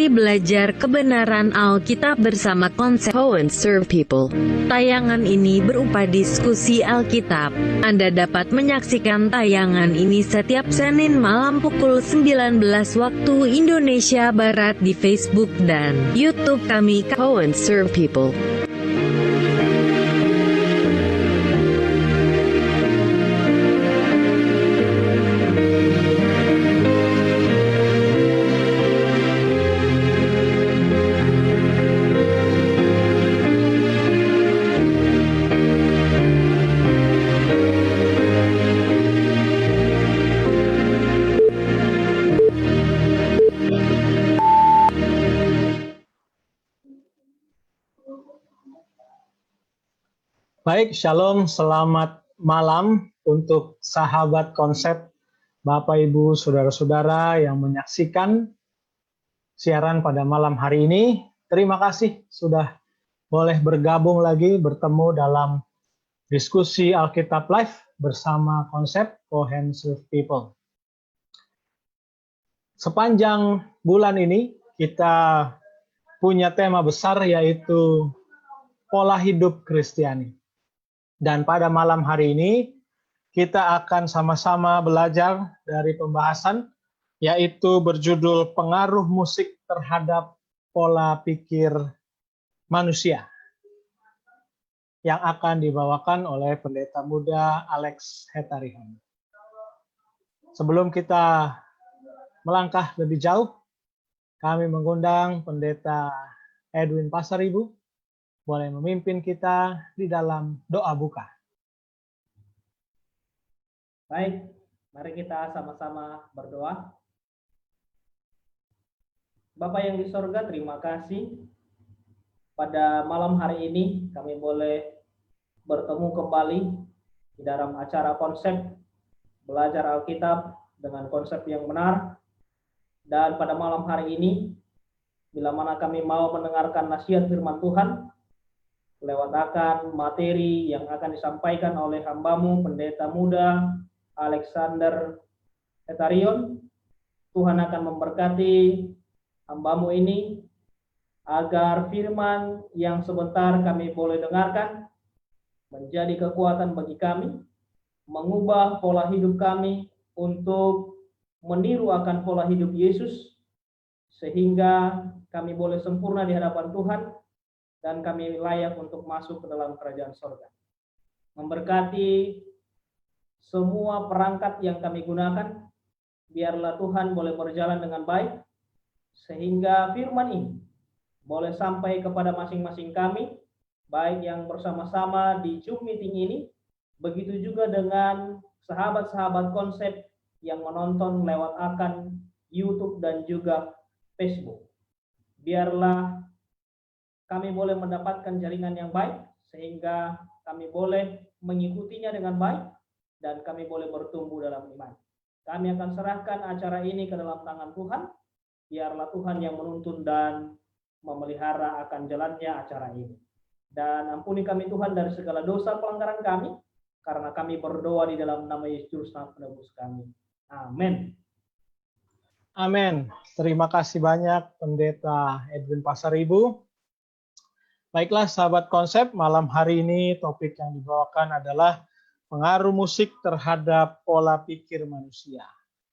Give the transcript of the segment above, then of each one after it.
Mari belajar kebenaran Alkitab bersama konsep How and Serve People. Tayangan ini berupa diskusi Alkitab. Anda dapat menyaksikan tayangan ini setiap Senin malam pukul 19 waktu Indonesia Barat di Facebook dan YouTube kami How and Serve People. Baik, Shalom, selamat malam untuk sahabat konsep, Bapak, Ibu, Saudara-saudara yang menyaksikan siaran pada malam hari ini. Terima kasih sudah boleh bergabung lagi bertemu dalam diskusi Alkitab Live bersama konsep How and Serve People. Sepanjang bulan ini kita punya tema besar yaitu pola hidup Kristiani. Dan pada malam hari ini, kita akan sama-sama belajar dari pembahasan, yaitu berjudul Pengaruh Musik Terhadap Pola Pikir Manusia, yang akan dibawakan oleh pendeta muda Alex Hetarihan. Sebelum kita melangkah lebih jauh, kami mengundang pendeta Edwin Pasaribu, boleh memimpin kita di dalam doa buka. Baik, mari kita sama-sama berdoa. Bapa yang di sorga, terima kasih. Pada malam hari ini kami boleh bertemu kembali di dalam acara konsep belajar Alkitab dengan konsep yang benar. Dan pada malam hari ini, bila mana kami mau mendengarkan nasihat firman Tuhan, lewat akan materi yang akan disampaikan oleh hambamu, pendeta muda Alexander Hetarion, Tuhan akan memberkati hambamu ini, agar firman yang sebentar kami boleh dengarkan, menjadi kekuatan bagi kami, mengubah pola hidup kami untuk meniru akan pola hidup Yesus, sehingga kami boleh sempurna di hadapan Tuhan, dan kami layak untuk masuk ke dalam kerajaan sorga. Memberkati semua perangkat yang kami gunakan, biarlah Tuhan boleh berjalan dengan baik, sehingga firman ini boleh sampai kepada masing-masing kami, baik yang bersama-sama di Zoom meeting ini, begitu juga dengan sahabat-sahabat konsep yang menonton lewat akan YouTube dan juga Facebook. Biarlah kami boleh mendapatkan jaringan yang baik, sehingga kami boleh mengikutinya dengan baik, dan kami boleh bertumbuh dalam iman. Kami akan serahkan acara ini ke dalam tangan Tuhan, biarlah Tuhan yang menuntun dan memelihara akan jalannya acara ini. Dan ampuni kami Tuhan dari segala dosa pelanggaran kami, karena kami berdoa di dalam nama Yesus Juru Penebus kami. Amin. Amin. Terima kasih banyak Pendeta Edwin Pasaribu. Baiklah sahabat konsep, malam hari ini topik yang dibawakan adalah pengaruh musik terhadap pola pikir manusia.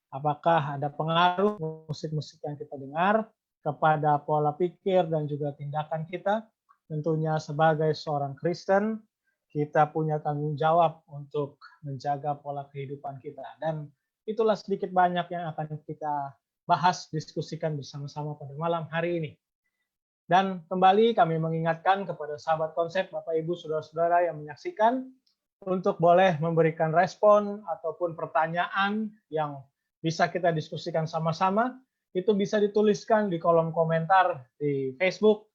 Apakah ada pengaruh musik-musik yang kita dengar kepada pola pikir dan juga tindakan kita? Tentunya sebagai seorang Kristen, kita punya tanggung jawab untuk menjaga pola kehidupan kita. Dan itulah sedikit banyak yang akan kita bahas, diskusikan bersama-sama pada malam hari ini. Dan kembali kami mengingatkan kepada sahabat konsep, Bapak, Ibu, Saudara-saudara yang menyaksikan, untuk boleh memberikan respon ataupun pertanyaan yang bisa kita diskusikan sama-sama. Itu bisa dituliskan di kolom komentar di Facebook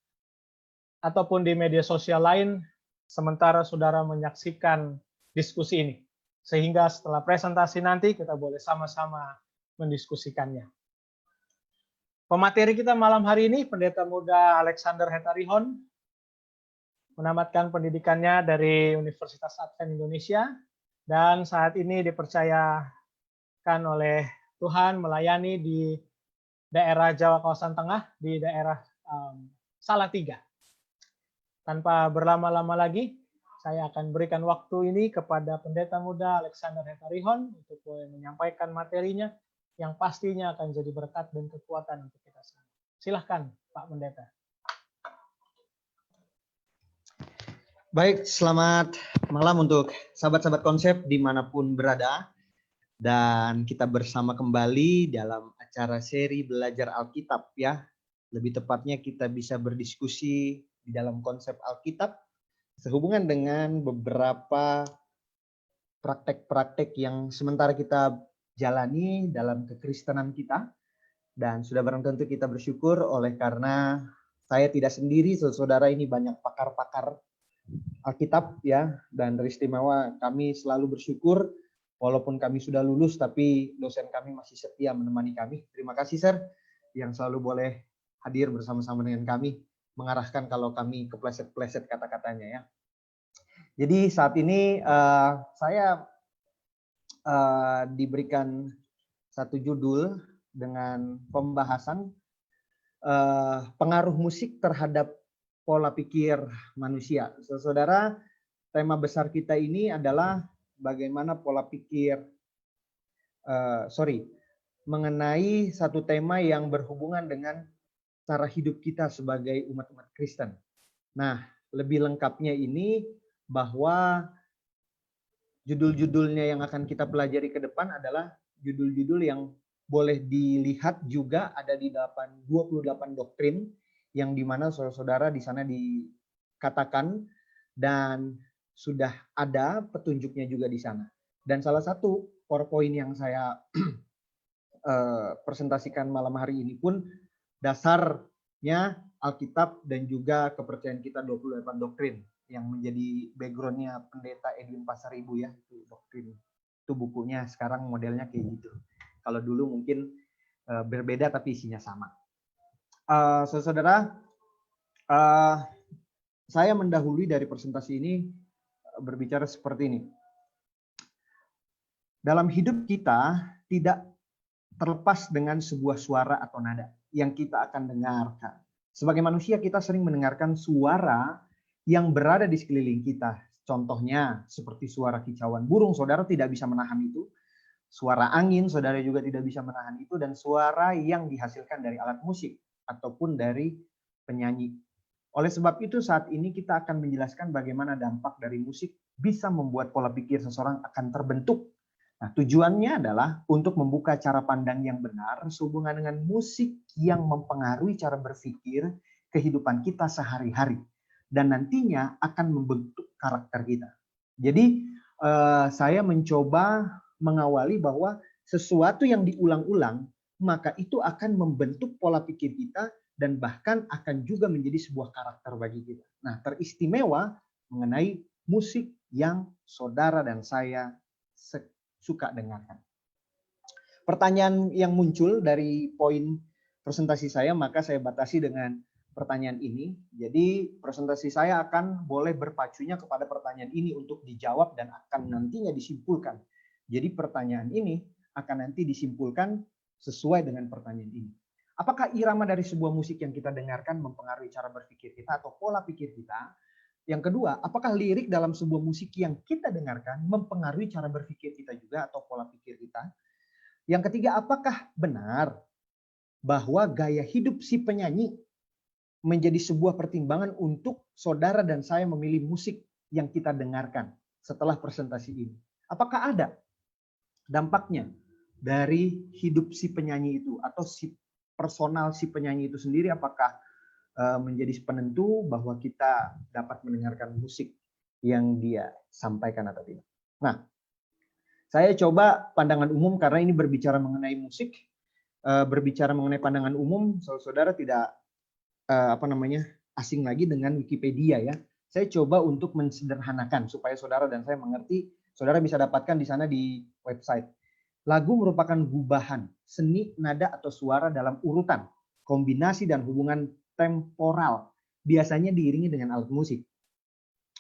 ataupun di media sosial lain, sementara saudara menyaksikan diskusi ini. Sehingga setelah presentasi nanti kita boleh sama-sama mendiskusikannya. Pemateri kita malam hari ini, Pendeta Muda Alexander Hetarion, menamatkan pendidikannya dari Universitas Advent Indonesia, dan saat ini dipercayakan oleh Tuhan melayani di daerah Jawa kawasan tengah di daerah Salatiga. Tanpa berlama-lama lagi, saya akan berikan waktu ini kepada Pendeta Muda Alexander Hetarihon untuk boleh menyampaikan materinya yang pastinya akan jadi berkat dan kekuatan untuk kita semua. Silahkan Pak Pendeta. Baik, selamat malam untuk sahabat-sahabat konsep dimanapun berada. Dan kita bersama kembali dalam acara seri Belajar Alkitab ya. Lebih tepatnya kita bisa berdiskusi di dalam konsep Alkitab sehubungan dengan beberapa praktek-praktek yang sementara kita jalani dalam kekristenan kita. Dan sudah barang tentu kita bersyukur oleh karena saya tidak sendiri, saudara, ini banyak pakar-pakar Alkitab ya, dan teristimewa kami selalu bersyukur walaupun kami sudah lulus tapi dosen kami masih setia menemani kami. Terima kasih Sir yang selalu boleh hadir bersama-sama dengan kami, mengarahkan kalau kami kepleset-pleset kata-katanya ya. Jadi saat ini saya diberikan satu judul dengan pembahasan pengaruh musik terhadap pola pikir manusia. Saudara, tema besar kita ini adalah bagaimana pola pikir, mengenai satu tema yang berhubungan dengan cara hidup kita sebagai umat-umat Kristen. Nah, lebih lengkapnya ini bahwa judul-judulnya yang akan kita pelajari ke depan adalah judul-judul yang boleh dilihat juga ada di 28 doktrin yang dimana saudara-saudara di sana dikatakan dan sudah ada petunjuknya juga di sana. Dan salah satu PowerPoint yang saya presentasikan malam hari ini pun dasarnya Alkitab dan juga kepercayaan kita 28 doktrin yang menjadi backgroundnya Pendeta Edwin Pasaribu ya, itu doktrin. Itu bukunya sekarang modelnya kayak gitu. Kalau dulu mungkin berbeda tapi isinya sama. Saudara, saya mendahului dari presentasi ini berbicara seperti ini. Dalam hidup kita tidak terlepas dengan sebuah suara atau nada yang kita akan dengarkan. Sebagai manusia kita sering mendengarkan suara yang berada di sekeliling kita. Contohnya seperti suara kicauan burung, saudara tidak bisa menahan itu. Suara angin, saudara juga tidak bisa menahan itu. Dan suara yang dihasilkan dari alat musik ataupun dari penyanyi. Oleh sebab itu saat ini kita akan menjelaskan bagaimana dampak dari musik bisa membuat pola pikir seseorang akan terbentuk. Nah, tujuannya adalah untuk membuka cara pandang yang benar sehubungan dengan musik yang mempengaruhi cara berpikir kehidupan kita sehari-hari. Dan nantinya akan membentuk karakter kita. Jadi saya mencoba mengawali bahwa sesuatu yang diulang-ulang maka itu akan membentuk pola pikir kita dan bahkan akan juga menjadi sebuah karakter bagi kita. Nah, teristimewa mengenai musik yang saudara dan saya suka dengarkan. Pertanyaan yang muncul dari poin presentasi saya, maka saya batasi dengan pertanyaan ini. Jadi presentasi saya akan boleh berpacunya kepada pertanyaan ini untuk dijawab dan akan nantinya disimpulkan. Jadi pertanyaan ini akan nanti disimpulkan sesuai dengan pertanyaan ini. Apakah irama dari sebuah musik yang kita dengarkan mempengaruhi cara berpikir kita atau pola pikir kita? Yang kedua, apakah lirik dalam sebuah musik yang kita dengarkan mempengaruhi cara berpikir kita juga atau pola pikir kita? Yang ketiga, apakah benar bahwa gaya hidup si penyanyi menjadi sebuah pertimbangan untuk saudara dan saya memilih musik yang kita dengarkan setelah presentasi ini? Apakah ada dampaknya dari hidup si penyanyi itu atau si personal si penyanyi itu sendiri, apakah menjadi penentu bahwa kita dapat mendengarkan musik yang dia sampaikan atau tidak. Nah, saya coba pandangan umum karena ini berbicara mengenai musik, berbicara mengenai pandangan umum, saudara tidak asing lagi dengan Wikipedia ya. Saya coba untuk mensederhanakan supaya saudara dan saya mengerti. Saudara bisa dapatkan di sana di website. Lagu merupakan gubahan, seni, nada atau suara dalam urutan, kombinasi dan hubungan temporal, biasanya diiringi dengan alat musik.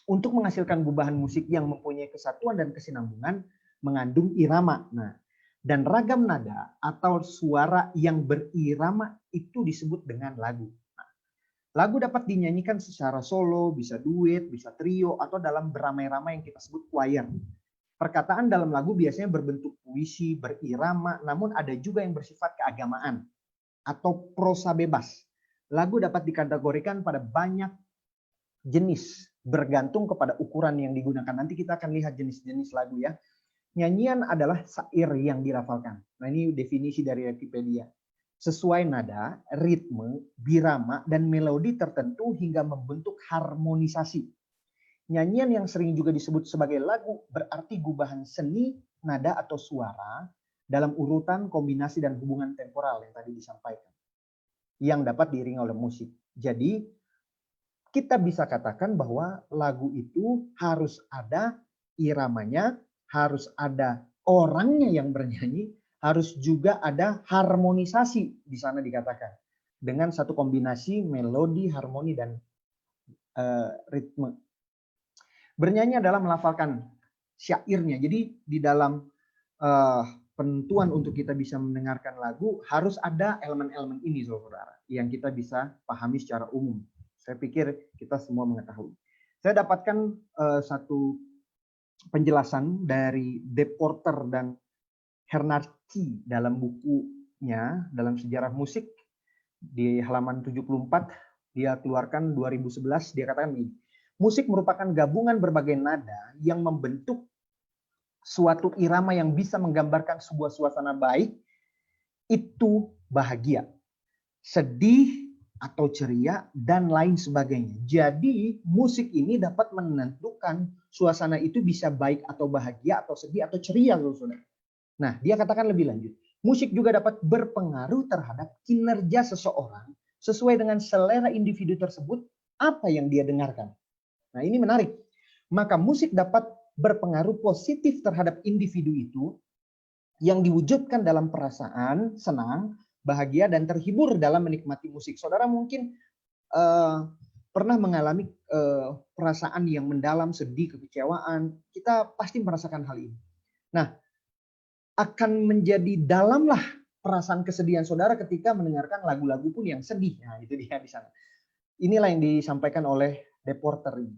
Untuk menghasilkan gubahan musik yang mempunyai kesatuan dan kesinambungan, mengandung irama. Nah, Dan ragam nada atau suara yang berirama itu disebut dengan lagu. Nah, lagu dapat dinyanyikan secara solo, bisa duet, bisa trio, atau dalam beramai-ramai yang kita sebut choir. Perkataan dalam lagu biasanya berbentuk puisi, berirama, namun ada juga yang bersifat keagamaan atau prosa bebas. Lagu dapat dikategorikan pada banyak jenis, bergantung kepada ukuran yang digunakan. Nanti kita akan lihat jenis-jenis lagu ya. Nyanyian adalah syair yang dilafalkan. Nah, ini definisi dari Wikipedia. Sesuai nada, ritme, birama, dan melodi tertentu hingga membentuk harmonisasi. Nyanyian yang sering juga disebut sebagai lagu berarti gubahan seni, nada, atau suara dalam urutan, kombinasi, dan hubungan temporal yang tadi disampaikan. Yang dapat diiringi oleh musik. Jadi, kita bisa katakan bahwa lagu itu harus ada iramanya, harus ada orangnya yang bernyanyi, harus juga ada harmonisasi di sana dikatakan. Dengan satu kombinasi melodi, harmoni, dan ritme. Bernyanyi adalah melafalkan syairnya. Jadi di dalam penentuan untuk kita bisa mendengarkan lagu harus ada elemen-elemen ini, saudara, yang kita bisa pahami secara umum. Saya pikir kita semua mengetahui. Saya dapatkan satu penjelasan dari Deporter dan Hernarki dalam bukunya dalam sejarah musik di halaman 74 dia keluarkan 2011. Dia katakan begini, musik merupakan gabungan berbagai nada yang membentuk suatu irama yang bisa menggambarkan sebuah suasana baik, itu bahagia, sedih, atau ceria, dan lain sebagainya. Jadi musik ini dapat menentukan suasana itu bisa baik atau bahagia atau sedih atau ceria, saudara. Nah, dia katakan lebih lanjut, musik juga dapat berpengaruh terhadap kinerja seseorang sesuai dengan selera individu tersebut apa yang dia dengarkan. Nah, ini menarik. Maka musik dapat berpengaruh positif terhadap individu itu yang diwujudkan dalam perasaan senang, bahagia, dan terhibur dalam menikmati musik. Saudara mungkin pernah mengalami perasaan yang mendalam, sedih, kekecewaan. Kita pasti merasakan hal ini. Nah, akan menjadi dalamlah perasaan kesedihan saudara ketika mendengarkan lagu-lagu pun yang sedih. Nah, itu dia di sana. Inilah yang disampaikan oleh Deporter ini.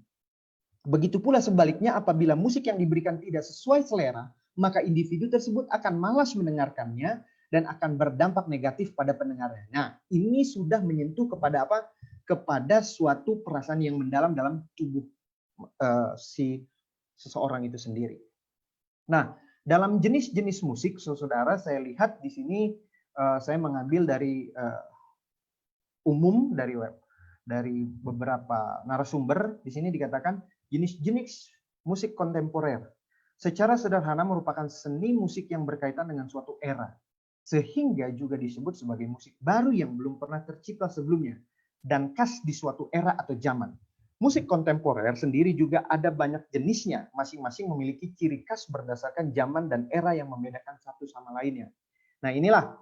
Begitu pula sebaliknya, apabila musik yang diberikan tidak sesuai selera, maka individu tersebut akan malas mendengarkannya dan akan berdampak negatif pada pendengarnya. Nah, ini sudah menyentuh kepada apa? Kepada suatu perasaan yang mendalam dalam tubuh si seseorang itu sendiri. Nah, dalam jenis-jenis musik, saudara, saya lihat di sini saya mengambil dari umum dari beberapa narasumber. Di sini dikatakan jenis-jenis musik kontemporer secara sederhana merupakan seni musik yang berkaitan dengan suatu era, sehingga juga disebut sebagai musik baru yang belum pernah tercipta sebelumnya dan khas di suatu era atau zaman. Musik kontemporer sendiri juga ada banyak jenisnya, masing-masing memiliki ciri khas berdasarkan zaman dan era yang membedakan satu sama lainnya. Nah, inilah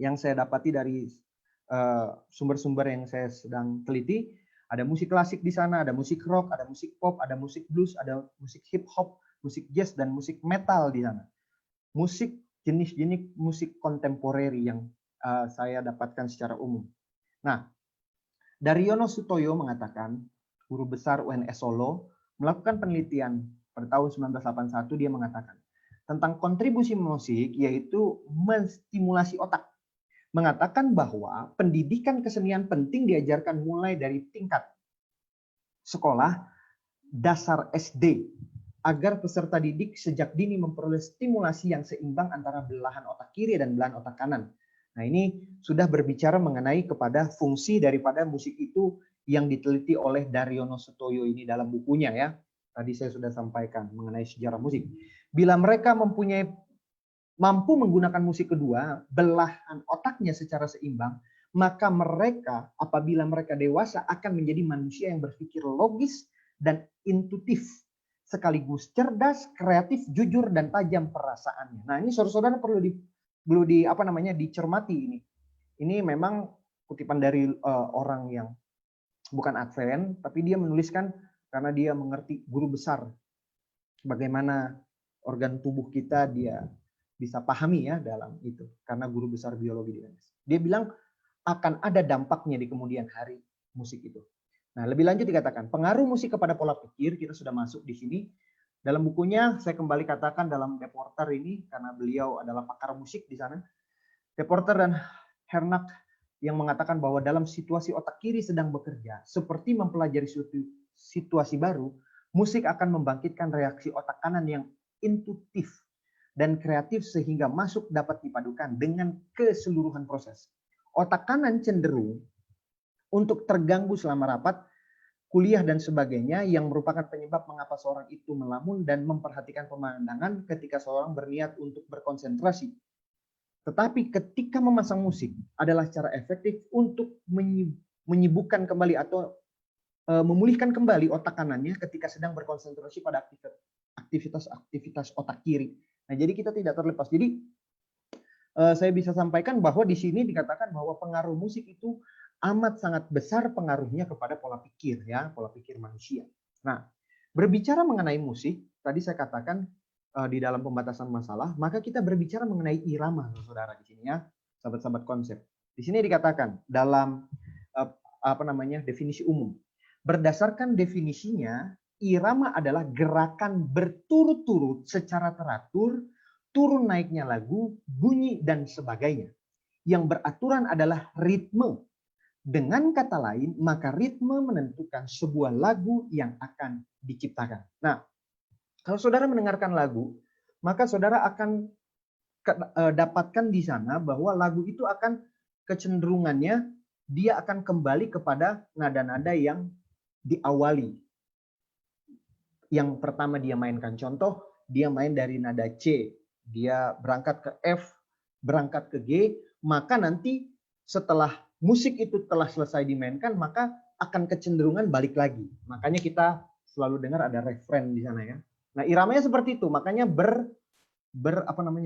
yang saya dapati dari sumber-sumber yang saya sedang teliti. Ada musik klasik di sana, ada musik rock, ada musik pop, ada musik blues, ada musik hip hop, musik jazz, dan musik metal di sana. Musik jenis-jenis musik kontemporer yang saya dapatkan secara umum. Nah, Daryono Sutoyo mengatakan, guru besar UNS Solo, melakukan penelitian pada tahun 1981. Dia mengatakan tentang kontribusi musik, yaitu menstimulasi otak. Mengatakan bahwa pendidikan kesenian penting diajarkan mulai dari tingkat sekolah dasar SD, agar peserta didik sejak dini memperoleh stimulasi yang seimbang antara belahan otak kiri dan belahan otak kanan. Nah, ini sudah berbicara mengenai kepada fungsi daripada musik itu yang diteliti oleh Daryono Sutoyo ini dalam bukunya ya. Tadi saya sudah sampaikan mengenai sejarah musik. Bila mereka mampu menggunakan musik kedua, belahan otaknya secara seimbang, maka mereka apabila mereka dewasa akan menjadi manusia yang berpikir logis dan intuitif, sekaligus cerdas, kreatif, jujur, dan tajam perasaannya. Nah, ini saudara-saudara perlu dicermati ini. Ini memang kutipan dari orang yang bukan Advent, tapi dia menuliskan karena dia mengerti guru besar bagaimana organ tubuh kita dia bisa pahami ya dalam itu, karena guru besar biologi di UNS. Dia bilang akan ada dampaknya di kemudian hari musik itu. Nah, lebih lanjut dikatakan pengaruh musik kepada pola pikir, kita sudah masuk di sini. Dalam bukunya saya kembali katakan dalam Deporter ini, karena beliau adalah pakar musik di sana. Deporter dan Hernak yang mengatakan bahwa dalam situasi otak kiri sedang bekerja, seperti mempelajari suatu situasi baru, musik akan membangkitkan reaksi otak kanan yang intuitif dan kreatif sehingga masuk dapat dipadukan dengan keseluruhan proses. Otak kanan cenderung untuk terganggu selama rapat, kuliah dan sebagainya yang merupakan penyebab mengapa seorang itu melamun dan memperhatikan pemandangan ketika seorang berniat untuk berkonsentrasi. Tetapi ketika memasang musik adalah cara efektif untuk menyibukkan kembali atau memulihkan kembali otak kanannya ketika sedang berkonsentrasi pada aktivitas otak kiri. Nah, jadi kita tidak terlepas. Jadi saya bisa sampaikan bahwa di sini dikatakan bahwa pengaruh musik itu amat sangat besar pengaruhnya kepada pola pikir ya, pola pikir manusia. Nah, berbicara mengenai musik, tadi saya katakan di dalam pembatasan masalah, maka kita berbicara mengenai irama, saudara di sini ya, sahabat-sahabat konsep. Di sini dikatakan dalam definisi umum. Berdasarkan definisinya, irama adalah gerakan berturut-turut secara teratur, turun naiknya lagu, bunyi dan sebagainya. Yang beraturan adalah ritme. Dengan kata lain, maka ritme menentukan sebuah lagu yang akan diciptakan. Nah, kalau saudara mendengarkan lagu, maka saudara akan dapatkan di sana bahwa lagu itu akan kecenderungannya dia akan kembali kepada nada-nada yang diawali. Yang pertama dia mainkan contoh, dia main dari nada C, dia berangkat ke F, berangkat ke G, maka nanti setelah musik itu telah selesai dimainkan, maka akan kecenderungan balik lagi. Makanya kita selalu dengar ada refren di sana ya. Nah, iramanya seperti itu, makanya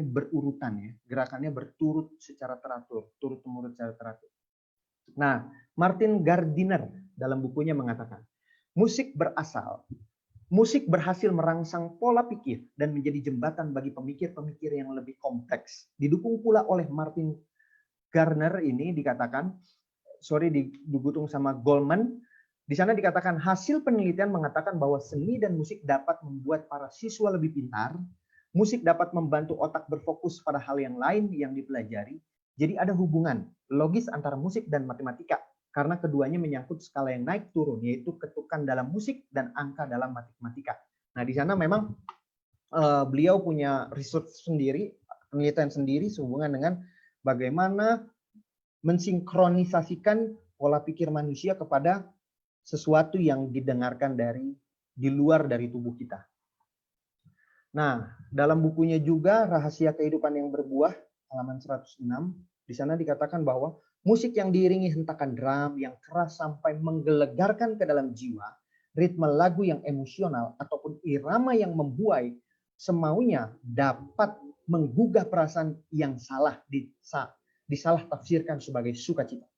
berurutan ya. Gerakannya berturut secara teratur, turut-temurut secara teratur. Nah, Martin Gardiner dalam bukunya mengatakan, musik berhasil merangsang pola pikir dan menjadi jembatan bagi pemikir-pemikir yang lebih kompleks. Didukung pula oleh Martin Gardner ini dikatakan, digutung sama Goldman. Di sana dikatakan hasil penelitian mengatakan bahwa seni dan musik dapat membuat para siswa lebih pintar. Musik dapat membantu otak berfokus pada hal yang lain yang dipelajari. Jadi ada hubungan logis antara musik dan matematika. Karena keduanya menyangkut skala yang naik turun, yaitu ketukan dalam musik dan angka dalam matematika. Nah, di sana memang beliau punya research sendiri, penelitian sendiri sehubungan dengan bagaimana mensinkronisasikan pola pikir manusia kepada sesuatu yang didengarkan di luar dari tubuh kita. Nah, dalam bukunya juga Rahasia Kehidupan yang Berbuah, halaman 106, di sana dikatakan bahwa musik yang diiringi hentakan drum yang keras sampai menggelegarkan ke dalam jiwa, ritme lagu yang emosional ataupun irama yang membuai semaunya dapat menggugah perasaan yang salah disalah tafsirkan sebagai sukacita.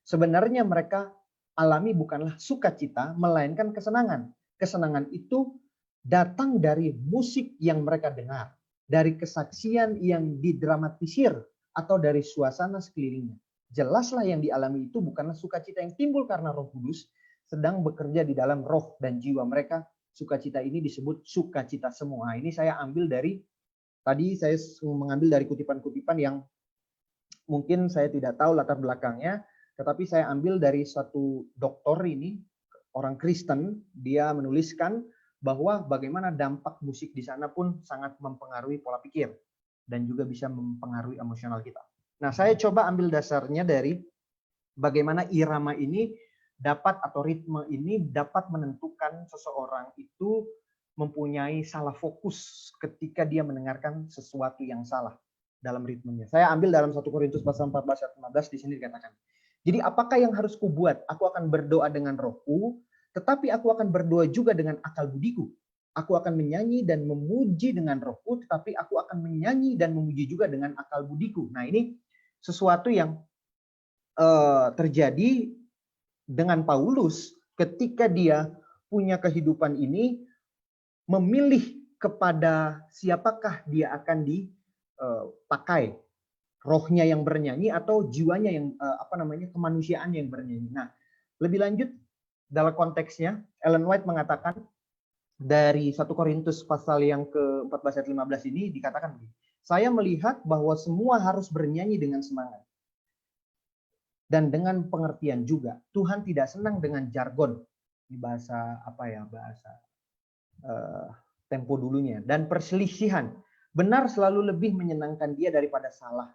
Sebenarnya mereka alami bukanlah sukacita, melainkan kesenangan. Kesenangan itu datang dari musik yang mereka dengar, dari kesaksian yang didramatisir, atau dari suasana sekelilingnya. Jelaslah yang dialami itu bukanlah sukacita yang timbul karena Roh Kudus sedang bekerja di dalam roh dan jiwa mereka. Sukacita ini disebut sukacita semua. Ini saya ambil dari, tadi saya mengambil dari kutipan-kutipan yang mungkin saya tidak tahu latar belakangnya, tetapi saya ambil dari satu doktor ini, orang Kristen, dia menuliskan bahwa bagaimana dampak musik di sana pun sangat mempengaruhi pola pikir dan juga bisa mempengaruhi emosional kita. Nah, saya coba ambil dasarnya dari bagaimana irama ini dapat atau ritme ini dapat menentukan seseorang itu mempunyai salah fokus ketika dia mendengarkan sesuatu yang salah dalam ritmenya. Saya ambil dalam 1 Korintus pasal 14 ayat 15 di sini dikatakan. Jadi apakah yang harus kubuat? Aku akan berdoa dengan rohku, tetapi aku akan berdoa juga dengan akal budiku. Aku akan menyanyi dan memuji dengan rohku, tetapi aku akan menyanyi dan memuji juga dengan akal budiku. Nah, ini sesuatu yang terjadi dengan Paulus ketika dia punya kehidupan ini, memilih kepada siapakah dia akan pakai rohnya yang bernyanyi atau jiwanya yang kemanusiaan yang bernyanyi. Nah, lebih lanjut dalam konteksnya Ellen White mengatakan dari 1 Korintus pasal yang ke-14 ayat 15 ini dikatakan begini. Saya melihat bahwa semua harus bernyanyi dengan semangat dan dengan pengertian juga. Tuhan tidak senang dengan jargon di bahasa tempo dulunya dan perselisihan. Benar selalu lebih menyenangkan dia daripada salah.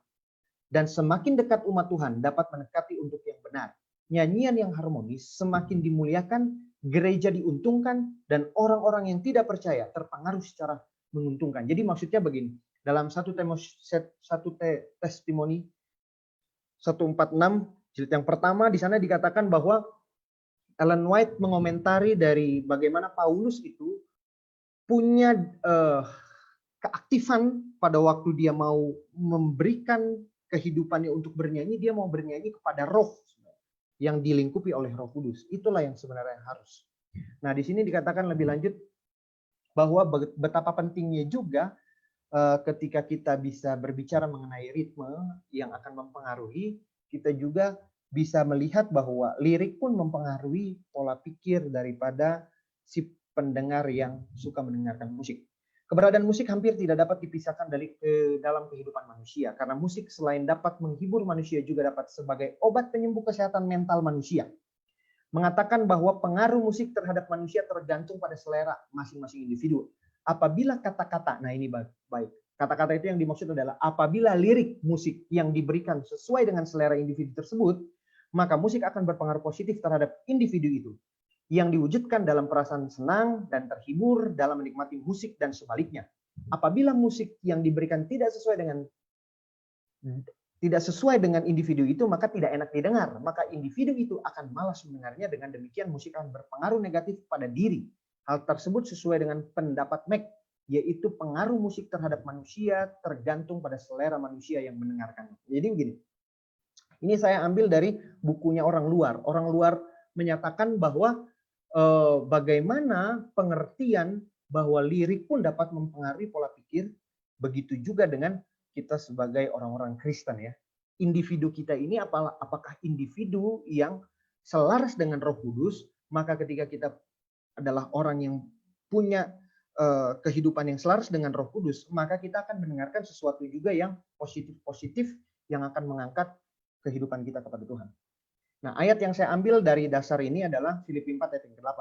Dan semakin dekat umat Tuhan dapat mendekati untuk yang benar. Nyanyian yang harmonis semakin dimuliakan, gereja diuntungkan, dan orang-orang yang tidak percaya terpengaruh secara menguntungkan. Jadi maksudnya begini, dalam 1 Testimoni 146 jilid yang pertama di sana dikatakan bahwa Ellen White mengomentari dari bagaimana Paulus itu punya keaktifan pada waktu dia mau memberikan kehidupannya untuk bernyanyi, dia mau bernyanyi kepada roh yang dilingkupi oleh Roh Kudus. Itulah yang sebenarnya harus. Nah, di sini dikatakan lebih lanjut bahwa betapa pentingnya juga ketika kita bisa berbicara mengenai ritme yang akan mempengaruhi, kita juga bisa melihat bahwa lirik pun mempengaruhi pola pikir daripada si pendengar yang suka mendengarkan musik. Keberadaan musik hampir tidak dapat dipisahkan dari dalam kehidupan manusia, karena musik selain dapat menghibur manusia juga dapat sebagai obat penyembuh kesehatan mental manusia. Mengatakan bahwa pengaruh musik terhadap manusia tergantung pada selera masing-masing individu. Apabila kata-kata, nah ini baik, kata-kata itu yang dimaksud adalah apabila lirik musik yang diberikan sesuai dengan selera individu tersebut, maka musik akan berpengaruh positif terhadap individu itu, yang diwujudkan dalam perasaan senang dan terhibur dalam menikmati musik dan sebaliknya. Apabila musik yang diberikan tidak sesuai dengan individu itu, maka tidak enak didengar. Maka individu itu akan malas mendengarnya. Dengan demikian musik akan berpengaruh negatif pada diri. Hal tersebut sesuai dengan pendapat Mack, yaitu pengaruh musik terhadap manusia tergantung pada selera manusia yang mendengarkannya. Jadi begini, ini saya ambil dari bukunya orang luar. Orang luar menyatakan bahwa bagaimana pengertian bahwa lirik pun dapat mempengaruhi pola pikir, begitu juga dengan kita sebagai orang-orang Kristen ya. Individu kita ini apakah individu yang selaras dengan Roh Kudus, maka ketika kita adalah orang yang punya kehidupan yang selaras dengan Roh Kudus, maka kita akan mendengarkan sesuatu juga yang positif-positif yang akan mengangkat kehidupan kita kepada Tuhan. Nah, ayat yang saya ambil dari dasar ini adalah Filipi 4 ayat yang ke-8.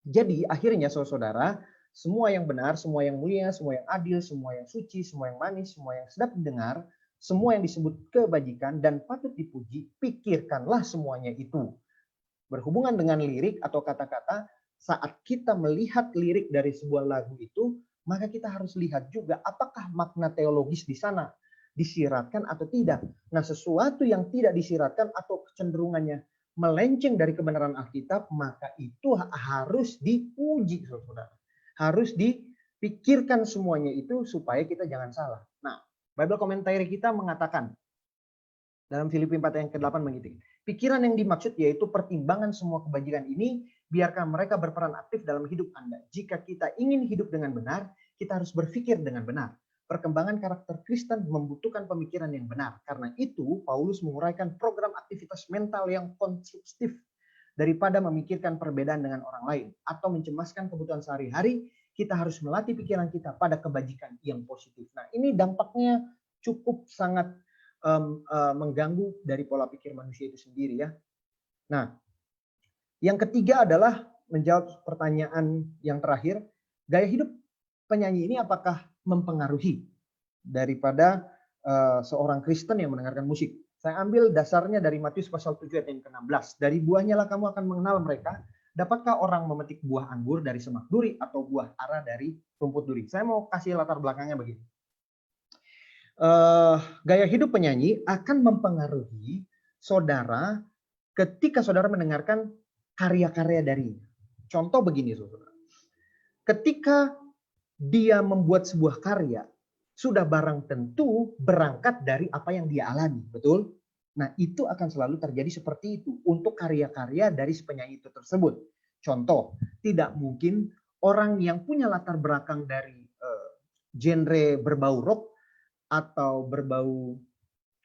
Jadi, akhirnya saudara-saudara, semua yang benar, semua yang mulia, semua yang adil, semua yang suci, semua yang manis, semua yang sedap didengar, semua yang disebut kebajikan dan patut dipuji, pikirkanlah semuanya itu. Berhubungan dengan lirik atau kata-kata, saat kita melihat lirik dari sebuah lagu itu, maka kita harus lihat juga apakah makna teologis di sana disiratkan atau tidak. Nah, sesuatu yang tidak disiratkan atau kecenderungannya melenceng dari kebenaran Alkitab, maka itu harus dipuji, saudara. Harus dipikirkan semuanya itu supaya kita jangan salah. Nah, Bible Commentary kita mengatakan dalam Filipi 4 yang ke-8 begitu. Pikiran yang dimaksud yaitu pertimbangan semua kebajikan ini, biarkan mereka berperan aktif dalam hidup Anda. Jika kita ingin hidup dengan benar, kita harus berpikir dengan benar. Perkembangan karakter Kristen membutuhkan pemikiran yang benar. Karena itu, Paulus menguraikan program aktivitas mental yang konstruktif daripada memikirkan perbedaan dengan orang lain atau mencemaskan kebutuhan sehari-hari. Kita harus melatih pikiran kita pada kebajikan yang positif. Nah, ini dampaknya cukup sangat mengganggu dari pola pikir manusia itu sendiri ya. Nah, yang ketiga adalah menjawab pertanyaan yang terakhir, gaya hidup penyanyi ini apakah mempengaruhi daripada seorang Kristen yang mendengarkan musik. Saya ambil dasarnya dari Matius pasal 7 ayat yang ke-16. Dari buahnya lah kamu akan mengenal mereka. Dapatkah orang memetik buah anggur dari semak duri atau buah ara dari rumput duri? Saya mau kasih latar belakangnya begini. Gaya hidup penyanyi akan mempengaruhi saudara ketika saudara mendengarkan karya-karya darinya. Contoh begini, saudara. Ketika dia membuat sebuah karya, sudah barang tentu berangkat dari apa yang dia alami, betul? Nah, itu akan selalu terjadi seperti itu untuk karya-karya dari si penyanyi itu tersebut. Contoh, tidak mungkin orang yang punya latar belakang dari genre berbau rock atau berbau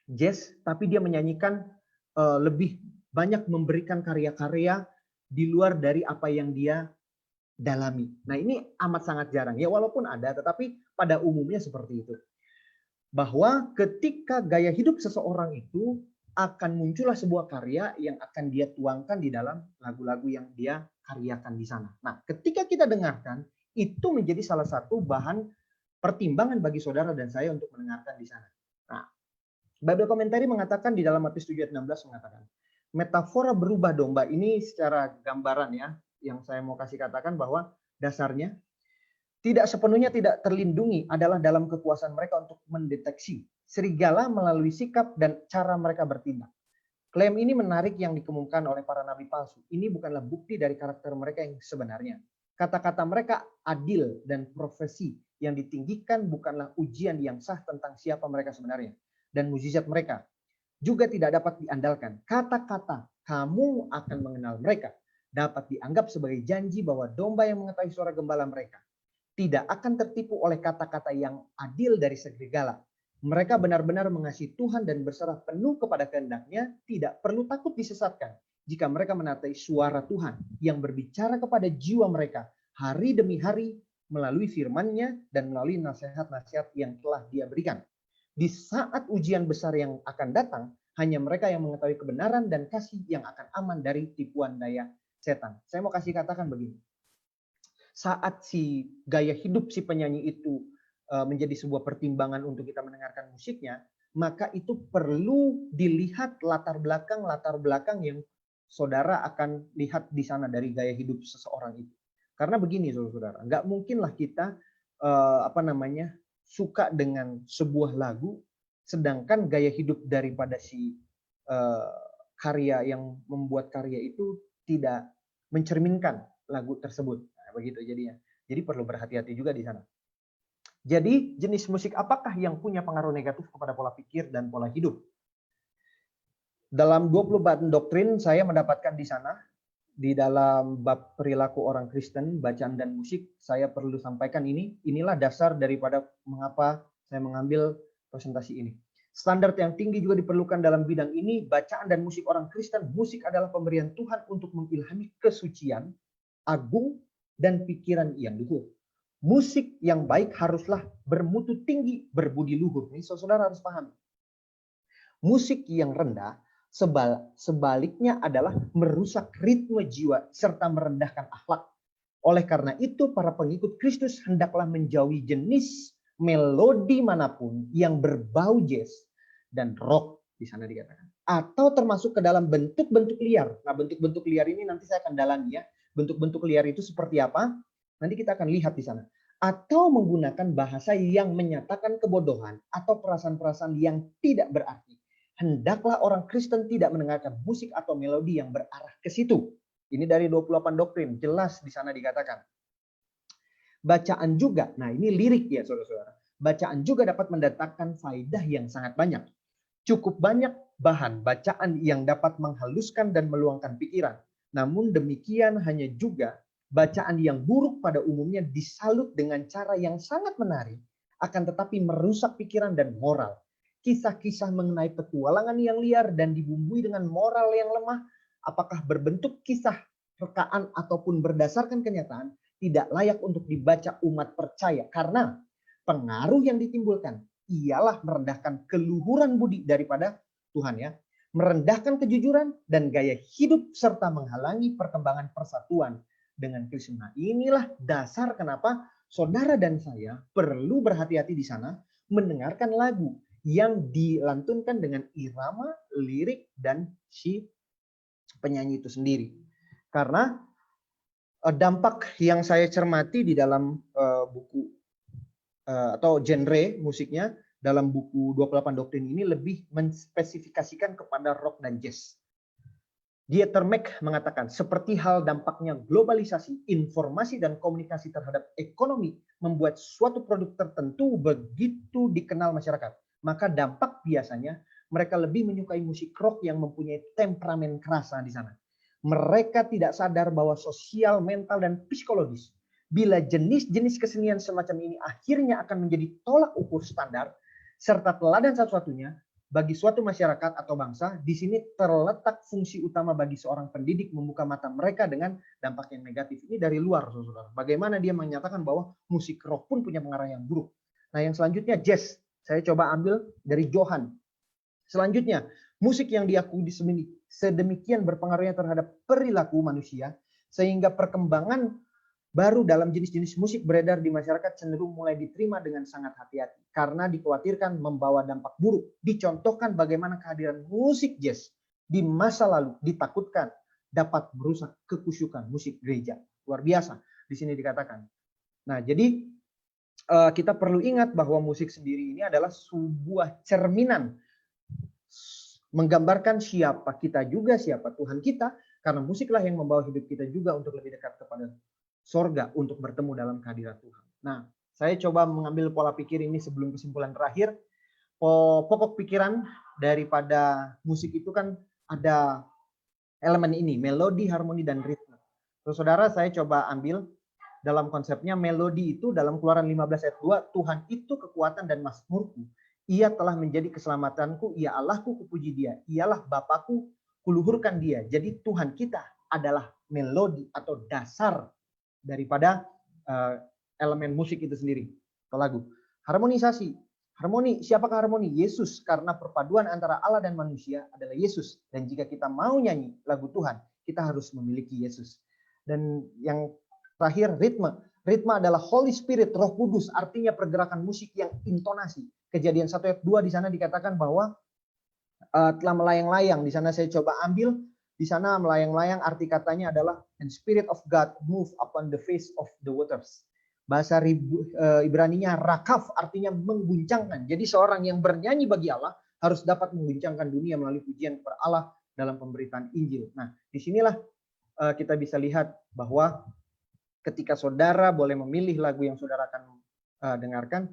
jazz, tapi dia menyanyikan lebih banyak memberikan karya-karya di luar dari apa yang dia dalami. Nah, ini amat sangat jarang. Ya, walaupun ada, tetapi pada umumnya seperti itu. Bahwa ketika gaya hidup seseorang itu akan muncullah sebuah karya yang akan dia tuangkan di dalam lagu-lagu yang dia karyakan di sana. Nah, ketika kita dengarkan, itu menjadi salah satu bahan pertimbangan bagi saudara dan saya untuk mendengarkan di sana. Nah, Bible Commentary mengatakan di dalam Matius 7 ayat 16 mengatakan, metafora berubah domba ini secara gambaran ya, yang saya mau kasih katakan bahwa dasarnya tidak sepenuhnya tidak terlindungi adalah dalam kekuasaan mereka untuk mendeteksi serigala melalui sikap dan cara mereka bertindak. Klaim ini menarik yang dikemukakan oleh para nabi palsu. Ini bukanlah bukti dari karakter mereka yang sebenarnya. Kata-kata mereka adil dan profesi yang ditinggikan bukanlah ujian yang sah tentang siapa mereka sebenarnya. Dan mukjizat mereka juga tidak dapat diandalkan. Kata-kata kamu akan mengenal mereka dapat dianggap sebagai janji bahwa domba yang mengetahui suara gembala mereka tidak akan tertipu oleh kata-kata yang adil dari serigala. Mereka benar-benar mengasihi Tuhan dan berserah penuh kepada kehendak-Nya, tidak perlu takut disesatkan jika mereka menaati suara Tuhan yang berbicara kepada jiwa mereka hari demi hari melalui firman-Nya dan melalui nasihat-nasihat yang telah Dia berikan. Di saat ujian besar yang akan datang, hanya mereka yang mengetahui kebenaran dan kasih yang akan aman dari tipuan daya setan. Saya mau kasih katakan begini. Saat si gaya hidup si penyanyi itu menjadi sebuah pertimbangan untuk kita mendengarkan musiknya, maka itu perlu dilihat latar belakang yang saudara akan lihat di sana dari gaya hidup seseorang itu. Karena begini saudara, nggak mungkinlah kita suka dengan sebuah lagu, sedangkan gaya hidup daripada si karya yang membuat karya itu tidak mencerminkan lagu tersebut. Nah, begitu jadinya. Jadi perlu berhati-hati juga di sana. Jadi jenis musik apakah yang punya pengaruh negatif kepada pola pikir dan pola hidup? Dalam 20 bahan doktrin saya mendapatkan di sana, di dalam bab perilaku orang Kristen, bacaan dan musik, saya perlu sampaikan ini. Inilah dasar daripada mengapa saya mengambil presentasi ini. Standar yang tinggi juga diperlukan dalam bidang ini, bacaan dan musik orang Kristen. Musik adalah pemberian Tuhan untuk mengilhami kesucian, agung, dan pikiran yang luhur. Musik yang baik haruslah bermutu tinggi, berbudi luhur. Ini saudara harus paham. Musik yang rendah sebaliknya adalah merusak ritme jiwa serta merendahkan akhlak. Oleh karena itu, para pengikut Kristus hendaklah menjauhi jenis melodi manapun yang berbau jazz dan rock di sana dikatakan. Atau termasuk ke dalam bentuk-bentuk liar. Nah, bentuk-bentuk liar ini nanti saya akan dalami ya. Bentuk-bentuk liar itu seperti apa? Nanti kita akan lihat di sana. Atau menggunakan bahasa yang menyatakan kebodohan atau perasaan-perasaan yang tidak berarti. Hendaklah orang Kristen tidak mendengarkan musik atau melodi yang berarah ke situ. Ini dari 28 doktrin, jelas di sana dikatakan. Bacaan juga, nah ini lirik ya saudara-saudara. Bacaan juga dapat mendatangkan faedah yang sangat banyak. Cukup banyak bahan bacaan yang dapat menghaluskan dan meluangkan pikiran. Namun demikian hanya juga bacaan yang buruk pada umumnya disalut dengan cara yang sangat menarik, akan tetapi merusak pikiran dan moral. Kisah-kisah mengenai petualangan yang liar dan dibumbui dengan moral yang lemah, apakah berbentuk kisah rekaan ataupun berdasarkan kenyataan, tidak layak untuk dibaca umat percaya. Karena pengaruh yang ditimbulkan ialah merendahkan keluhuran budi daripada Tuhan ya. Merendahkan kejujuran dan gaya hidup serta menghalangi perkembangan persatuan dengan Kristus. Nah, inilah dasar kenapa saudara dan saya perlu berhati-hati di sana mendengarkan lagu yang dilantunkan dengan irama, lirik, dan si penyanyi itu sendiri. Karena dampak yang saya cermati di dalam buku atau genre musiknya, dalam buku 28 doktrin ini lebih menspesifikasikan kepada rock dan jazz. Dieter Mack mengatakan, seperti hal dampaknya globalisasi, informasi dan komunikasi terhadap ekonomi membuat suatu produk tertentu begitu dikenal masyarakat. Maka dampak biasanya mereka lebih menyukai musik rock yang mempunyai temperamen kerasa di sana. Mereka tidak sadar bahwa sosial, mental, dan psikologis, bila jenis-jenis kesenian semacam ini akhirnya akan menjadi tolak ukur standar, serta teladan satu-satunya bagi suatu masyarakat atau bangsa. Di sini terletak fungsi utama bagi seorang pendidik membuka mata mereka dengan dampak yang negatif. Ini dari luar, saudara. Bagaimana dia menyatakan bahwa musik rock pun punya pengaruh yang buruk. Nah, yang selanjutnya jazz. Saya coba ambil dari Johan. Selanjutnya, musik yang diakui sedemikian berpengaruhnya terhadap perilaku manusia, sehingga perkembangan baru dalam jenis-jenis musik beredar di masyarakat cenderung mulai diterima dengan sangat hati-hati karena dikhawatirkan membawa dampak buruk. Dicontohkan bagaimana kehadiran musik jazz di masa lalu ditakutkan dapat merusak kekusyukan musik gereja. Luar biasa di sini dikatakan. Nah, jadi kita perlu ingat bahwa musik sendiri ini adalah sebuah cerminan menggambarkan siapa kita juga, siapa Tuhan kita, karena musiklah yang membawa hidup kita juga untuk lebih dekat kepada sorga, untuk bertemu dalam kehadiran Tuhan. Nah, saya coba mengambil pola pikir ini sebelum kesimpulan terakhir. Pokok pikiran daripada musik itu kan ada elemen ini, melodi, harmoni, dan ritme. Saudara, saya coba ambil dalam konsepnya melodi itu dalam Keluaran 15 ayat 2, Tuhan itu kekuatan dan mazmurku. Ia telah menjadi keselamatanku, ia Allahku, kupuji dia. Ialah Bapakku, kuluhurkan dia. Jadi Tuhan kita adalah melodi atau dasar daripada elemen musik itu sendiri atau lagu. Harmonisasi. Harmoni, siapakah harmoni? Yesus, karena perpaduan antara Allah dan manusia adalah Yesus. Dan jika kita mau nyanyi lagu Tuhan, kita harus memiliki Yesus. Dan yang terakhir, ritme. Ritme adalah Holy Spirit, Roh Kudus, artinya pergerakan musik yang intonasi. Kejadian 1 ayat 2 di sana dikatakan bahwa telah melayang-layang. Di sana saya coba ambil, di sana melayang-layang arti katanya adalah and Spirit of God move upon the face of the waters. Bahasa Ibraninya rakaf, artinya mengguncangkan. Jadi seorang yang bernyanyi bagi Allah harus dapat mengguncangkan dunia melalui pujian kepada Allah dalam pemberitaan Injil. Nah, disinilah kita bisa lihat bahwa ketika saudara boleh memilih lagu yang saudara akan dengarkan,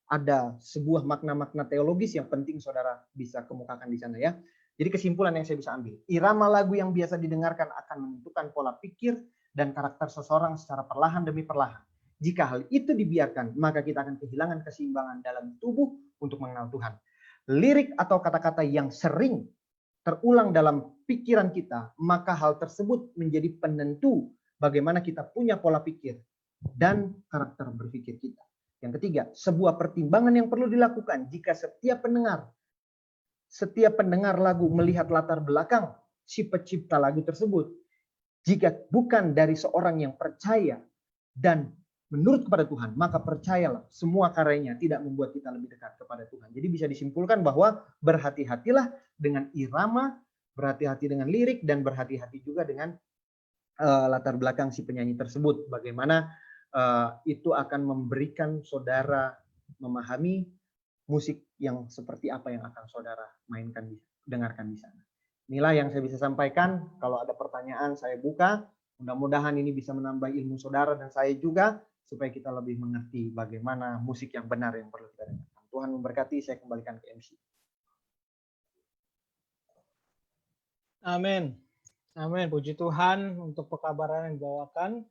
ada sebuah makna-makna teologis yang penting saudara bisa kemukakan di sana ya. Jadi kesimpulan yang saya bisa ambil, irama lagu yang biasa didengarkan akan menentukan pola pikir dan karakter seseorang secara perlahan demi perlahan. Jika hal itu dibiarkan, maka kita akan kehilangan keseimbangan dalam tubuh untuk mengenal Tuhan. Lirik atau kata-kata yang sering terulang dalam pikiran kita, maka hal tersebut menjadi penentu bagaimana kita punya pola pikir dan karakter berpikir kita. Yang ketiga, sebuah pertimbangan yang perlu dilakukan jika setiap pendengar lagu melihat latar belakang si pencipta lagu tersebut. Jika bukan dari seorang yang percaya dan menurut kepada Tuhan, maka percayalah semua karyanya tidak membuat kita lebih dekat kepada Tuhan. Jadi bisa disimpulkan bahwa berhati-hatilah dengan irama, berhati-hati dengan lirik, dan berhati-hati juga dengan latar belakang si penyanyi tersebut. Bagaimana itu akan memberikan saudara memahami musik yang seperti apa yang akan saudara dengarkan di sana. Inilah yang saya bisa sampaikan. Kalau ada pertanyaan saya buka. Mudah-mudahan ini bisa menambah ilmu saudara dan saya juga supaya kita lebih mengerti bagaimana musik yang benar yang perlu kita dengarkan. Tuhan memberkati. Saya kembalikan ke MC. Amin. Amin. Puji Tuhan untuk pekabaran yang dibawakan.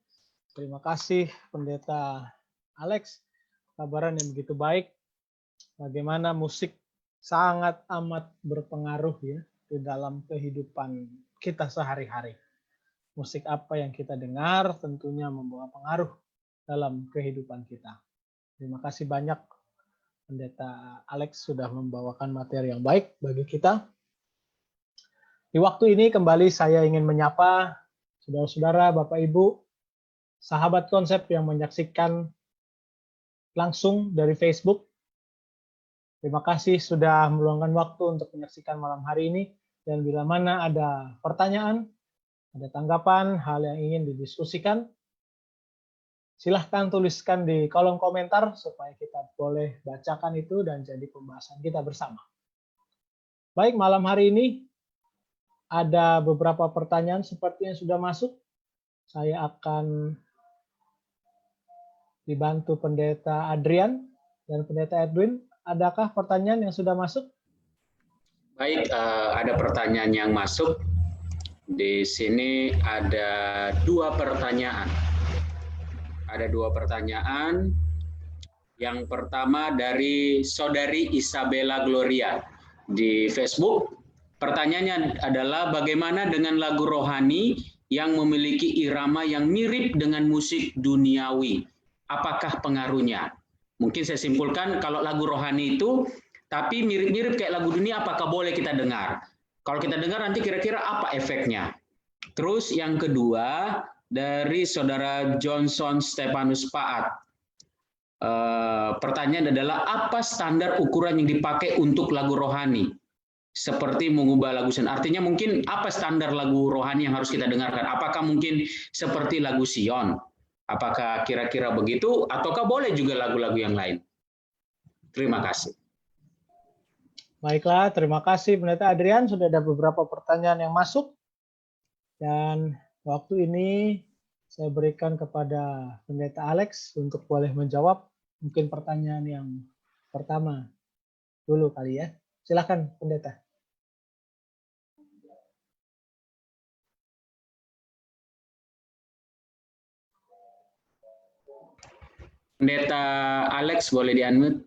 Terima kasih Pendeta Alex. Kabaran yang begitu baik. Bagaimana musik sangat amat berpengaruh ya di dalam kehidupan kita sehari-hari. Musik apa yang kita dengar tentunya membawa pengaruh dalam kehidupan kita. Terima kasih banyak Pendeta Alex sudah membawakan materi yang baik bagi kita. Di waktu ini kembali saya ingin menyapa saudara-saudara, Bapak Ibu, sahabat konsep yang menyaksikan langsung dari Facebook. Terima kasih sudah meluangkan waktu untuk menyaksikan malam hari ini. Dan bila mana ada pertanyaan, ada tanggapan, hal yang ingin didiskusikan, silahkan tuliskan di kolom komentar supaya kita boleh bacakan itu dan jadi pembahasan kita bersama. Baik, malam hari ini ada beberapa pertanyaan seperti yang sudah masuk. Saya akan dibantu Pendeta Adrian dan Pendeta Edwin. Adakah pertanyaan yang sudah masuk? Baik, ada pertanyaan yang masuk. Di sini ada 2 pertanyaan. Ada 2 pertanyaan. Yang pertama dari Saudari Isabella Gloria di Facebook. Pertanyaannya adalah bagaimana dengan lagu rohani yang memiliki irama yang mirip dengan musik duniawi? Apakah pengaruhnya? Mungkin saya simpulkan kalau lagu rohani itu tapi mirip-mirip kayak lagu dunia, apakah boleh kita dengar? Kalau kita dengar nanti kira-kira apa efeknya? Terus yang kedua dari Saudara Johnson Stefanus Paat. Pertanyaan adalah apa standar ukuran yang dipakai untuk lagu rohani? Seperti mengubah lagu sen. Artinya mungkin apa standar lagu rohani yang harus kita dengarkan? Apakah mungkin seperti lagu Sion? Apakah kira-kira begitu? Ataukah boleh juga lagu-lagu yang lain? Terima kasih. Baiklah, terima kasih Pendeta Adrian. Sudah ada beberapa pertanyaan yang masuk. Dan waktu ini saya berikan kepada Pendeta Alex untuk boleh menjawab mungkin pertanyaan yang pertama dulu kali ya. Silakan Pendeta. Pendeta Alex boleh di-unmute.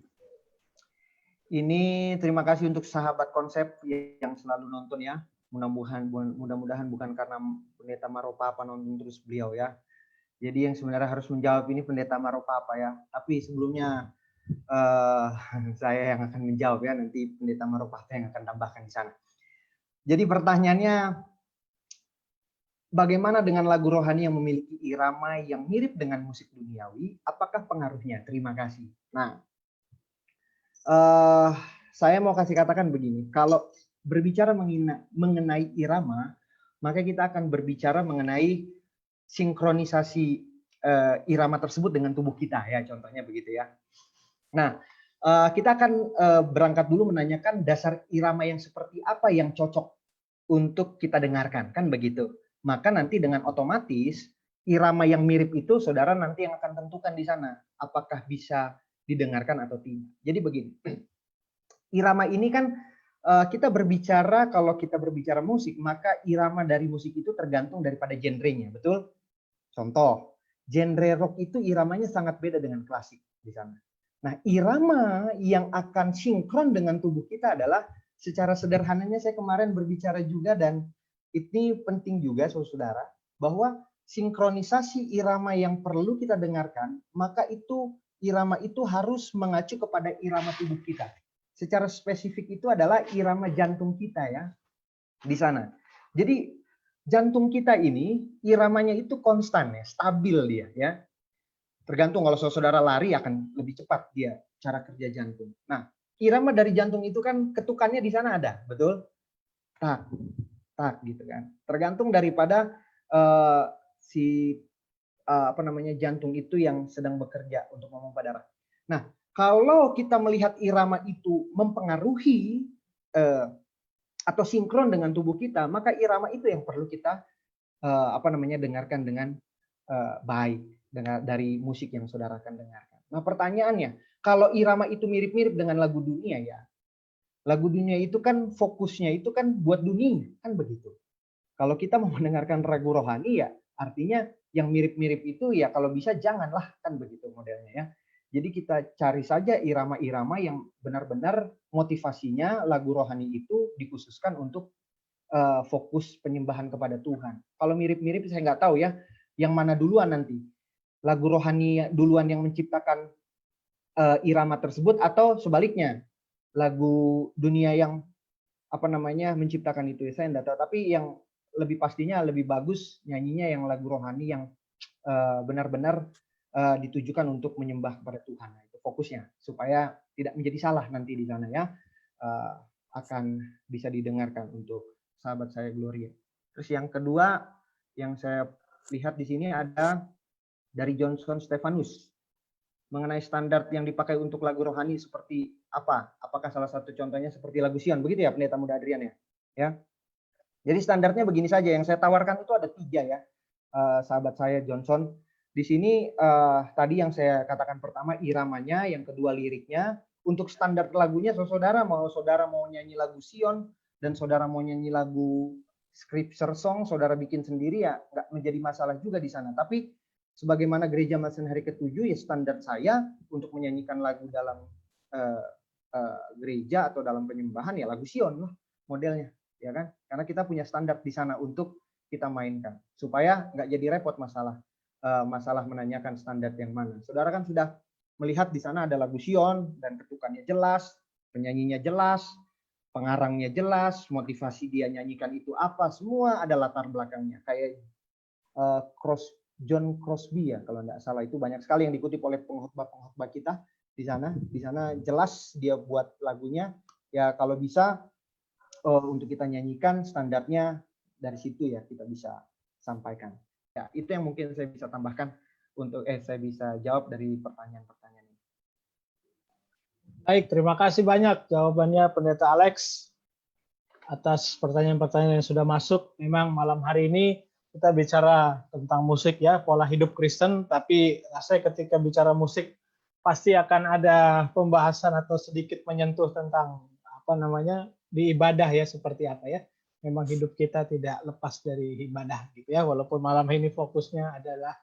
Ini terima kasih untuk sahabat konsep yang selalu nonton ya. Mudah-mudahan bukan karena Pendeta Maropapa nonton terus beliau ya. Jadi yang sebenarnya harus menjawab ini Pendeta Maropapa ya. Tapi sebelumnya saya yang akan menjawab ya. Nanti Pendeta Maropapa yang akan tambahkan di sana. Jadi pertanyaannya, bagaimana dengan lagu rohani yang memiliki irama yang mirip dengan musik duniawi? Apakah pengaruhnya? Terima kasih. Nah, saya mau kasih katakan begini. Kalau berbicara mengenai irama, maka kita akan berbicara mengenai sinkronisasi irama tersebut dengan tubuh kita ya, contohnya begitu ya. Nah, kita akan berangkat dulu menanyakan dasar irama yang seperti apa yang cocok untuk kita dengarkan, kan begitu. Maka nanti dengan otomatis irama yang mirip itu saudara nanti yang akan tentukan di sana apakah bisa didengarkan atau tidak. Jadi begini. Irama ini kan kita berbicara, kalau kita berbicara musik, maka irama dari musik itu tergantung daripada genrenya, betul? Contoh, genre rock itu iramanya sangat beda dengan klasik di sana. Nah, irama yang akan sinkron dengan tubuh kita adalah secara sederhananya saya kemarin berbicara juga dan ini penting juga saudara, bahwa sinkronisasi irama yang perlu kita dengarkan, maka itu irama itu harus mengacu kepada irama tubuh kita. Secara spesifik itu adalah irama jantung kita ya di sana. Jadi jantung kita ini iramanya itu konstan ya, stabil dia ya. Tergantung kalau saudara lari akan lebih cepat dia cara kerja jantung. Nah, irama dari jantung itu kan ketukannya di sana ada, betul? Tak, tak gitu kan. Tergantung daripada jantung itu yang sedang bekerja untuk memompa darah. Nah, kalau kita melihat irama itu mempengaruhi atau sinkron dengan tubuh kita, maka irama itu yang perlu kita dengarkan dengan baik dari musik yang saudara akan dengarkan. Nah, pertanyaannya, kalau irama itu mirip-mirip dengan lagu dunia ya, lagu dunia itu kan fokusnya itu kan buat dunia, kan begitu. Kalau kita mau mendengarkan lagu rohani ya, artinya yang mirip-mirip itu ya kalau bisa janganlah, kan begitu modelnya ya. Jadi kita cari saja irama-irama yang benar-benar motivasinya lagu rohani itu dikhususkan untuk fokus penyembahan kepada Tuhan. Kalau mirip-mirip saya nggak tahu ya, yang mana duluan nanti. Lagu rohani duluan yang menciptakan irama tersebut atau sebaliknya. Lagu dunia yang menciptakan itu. Saya nggak tahu, tapi yang lebih pastinya lebih bagus nyanyinya yang lagu rohani yang benar-benar ditujukan untuk menyembah kepada Tuhan. Nah, itu fokusnya supaya tidak menjadi salah nanti di sana ya, akan bisa didengarkan untuk sahabat saya Gloria. Terus yang kedua yang saya lihat di sini ada dari Johnson Stefanus mengenai standar yang dipakai untuk lagu rohani seperti apa? Apakah salah satu contohnya seperti lagu Sion, begitu ya Pendeta Muda Adrian ya? Ya. Jadi standarnya begini saja, yang saya tawarkan itu ada 3 ya, sahabat saya Johnson. Di sini tadi yang saya katakan pertama iramanya, yang kedua liriknya. Untuk standar lagunya, saudara mau nyanyi lagu Sion dan saudara mau nyanyi lagu scripture song, saudara bikin sendiri ya nggak menjadi masalah juga di sana. Tapi sebagaimana gereja Masen hari ke-7, ya standar saya untuk menyanyikan lagu dalam gereja atau dalam penyembahan ya lagu Sion lah modelnya, ya kan? Karena kita punya standar di sana untuk kita mainkan, supaya nggak jadi repot masalah menanyakan standar yang mana. Saudara kan sudah melihat di sana ada lagu Sion dan ketukannya jelas, penyanyinya jelas, pengarangnya jelas, motivasi dia nyanyikan itu apa, semua ada latar belakangnya. Kayak John Crosby ya kalau nggak salah, itu banyak sekali yang dikutip oleh pengkhotbah kita di sana. Di sana jelas dia buat lagunya. Ya kalau bisa untuk kita nyanyikan standarnya dari situ ya kita bisa sampaikan. Ya itu yang mungkin saya bisa tambahkan untuk saya bisa jawab dari pertanyaan-pertanyaan ini. Baik, terima kasih banyak jawabannya Pendeta Alex atas pertanyaan-pertanyaan yang sudah masuk. Memang malam hari ini kita bicara tentang musik ya, pola hidup Kristen, tapi rasanya ketika bicara musik pasti akan ada pembahasan atau sedikit menyentuh tentang di ibadah ya, seperti apa ya. Memang hidup kita tidak lepas dari ibadah gitu ya, walaupun malam ini fokusnya adalah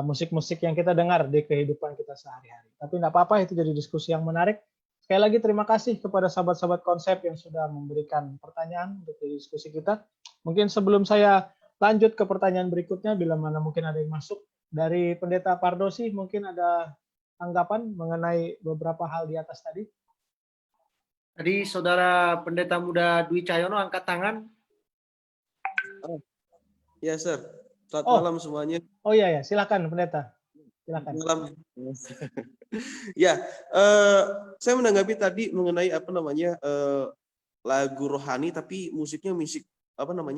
musik-musik yang kita dengar di kehidupan kita sehari-hari. Tapi enggak apa-apa, itu jadi diskusi yang menarik. Sekali lagi terima kasih kepada sahabat-sahabat konsep yang sudah memberikan pertanyaan untuk diskusi kita. Mungkin sebelum saya lanjut ke pertanyaan berikutnya, bila mana mungkin ada yang masuk dari Pendeta Pardosi, mungkin ada tanggapan mengenai beberapa hal di atas tadi. Tadi Saudara Pendeta Muda Dwi Cahyono angkat tangan. Ya, Sir. Selamat malam semuanya. Oh iya ya, silakan Pendeta. Silakan. Malam. Ya, saya menanggapi tadi mengenai lagu rohani tapi musiknya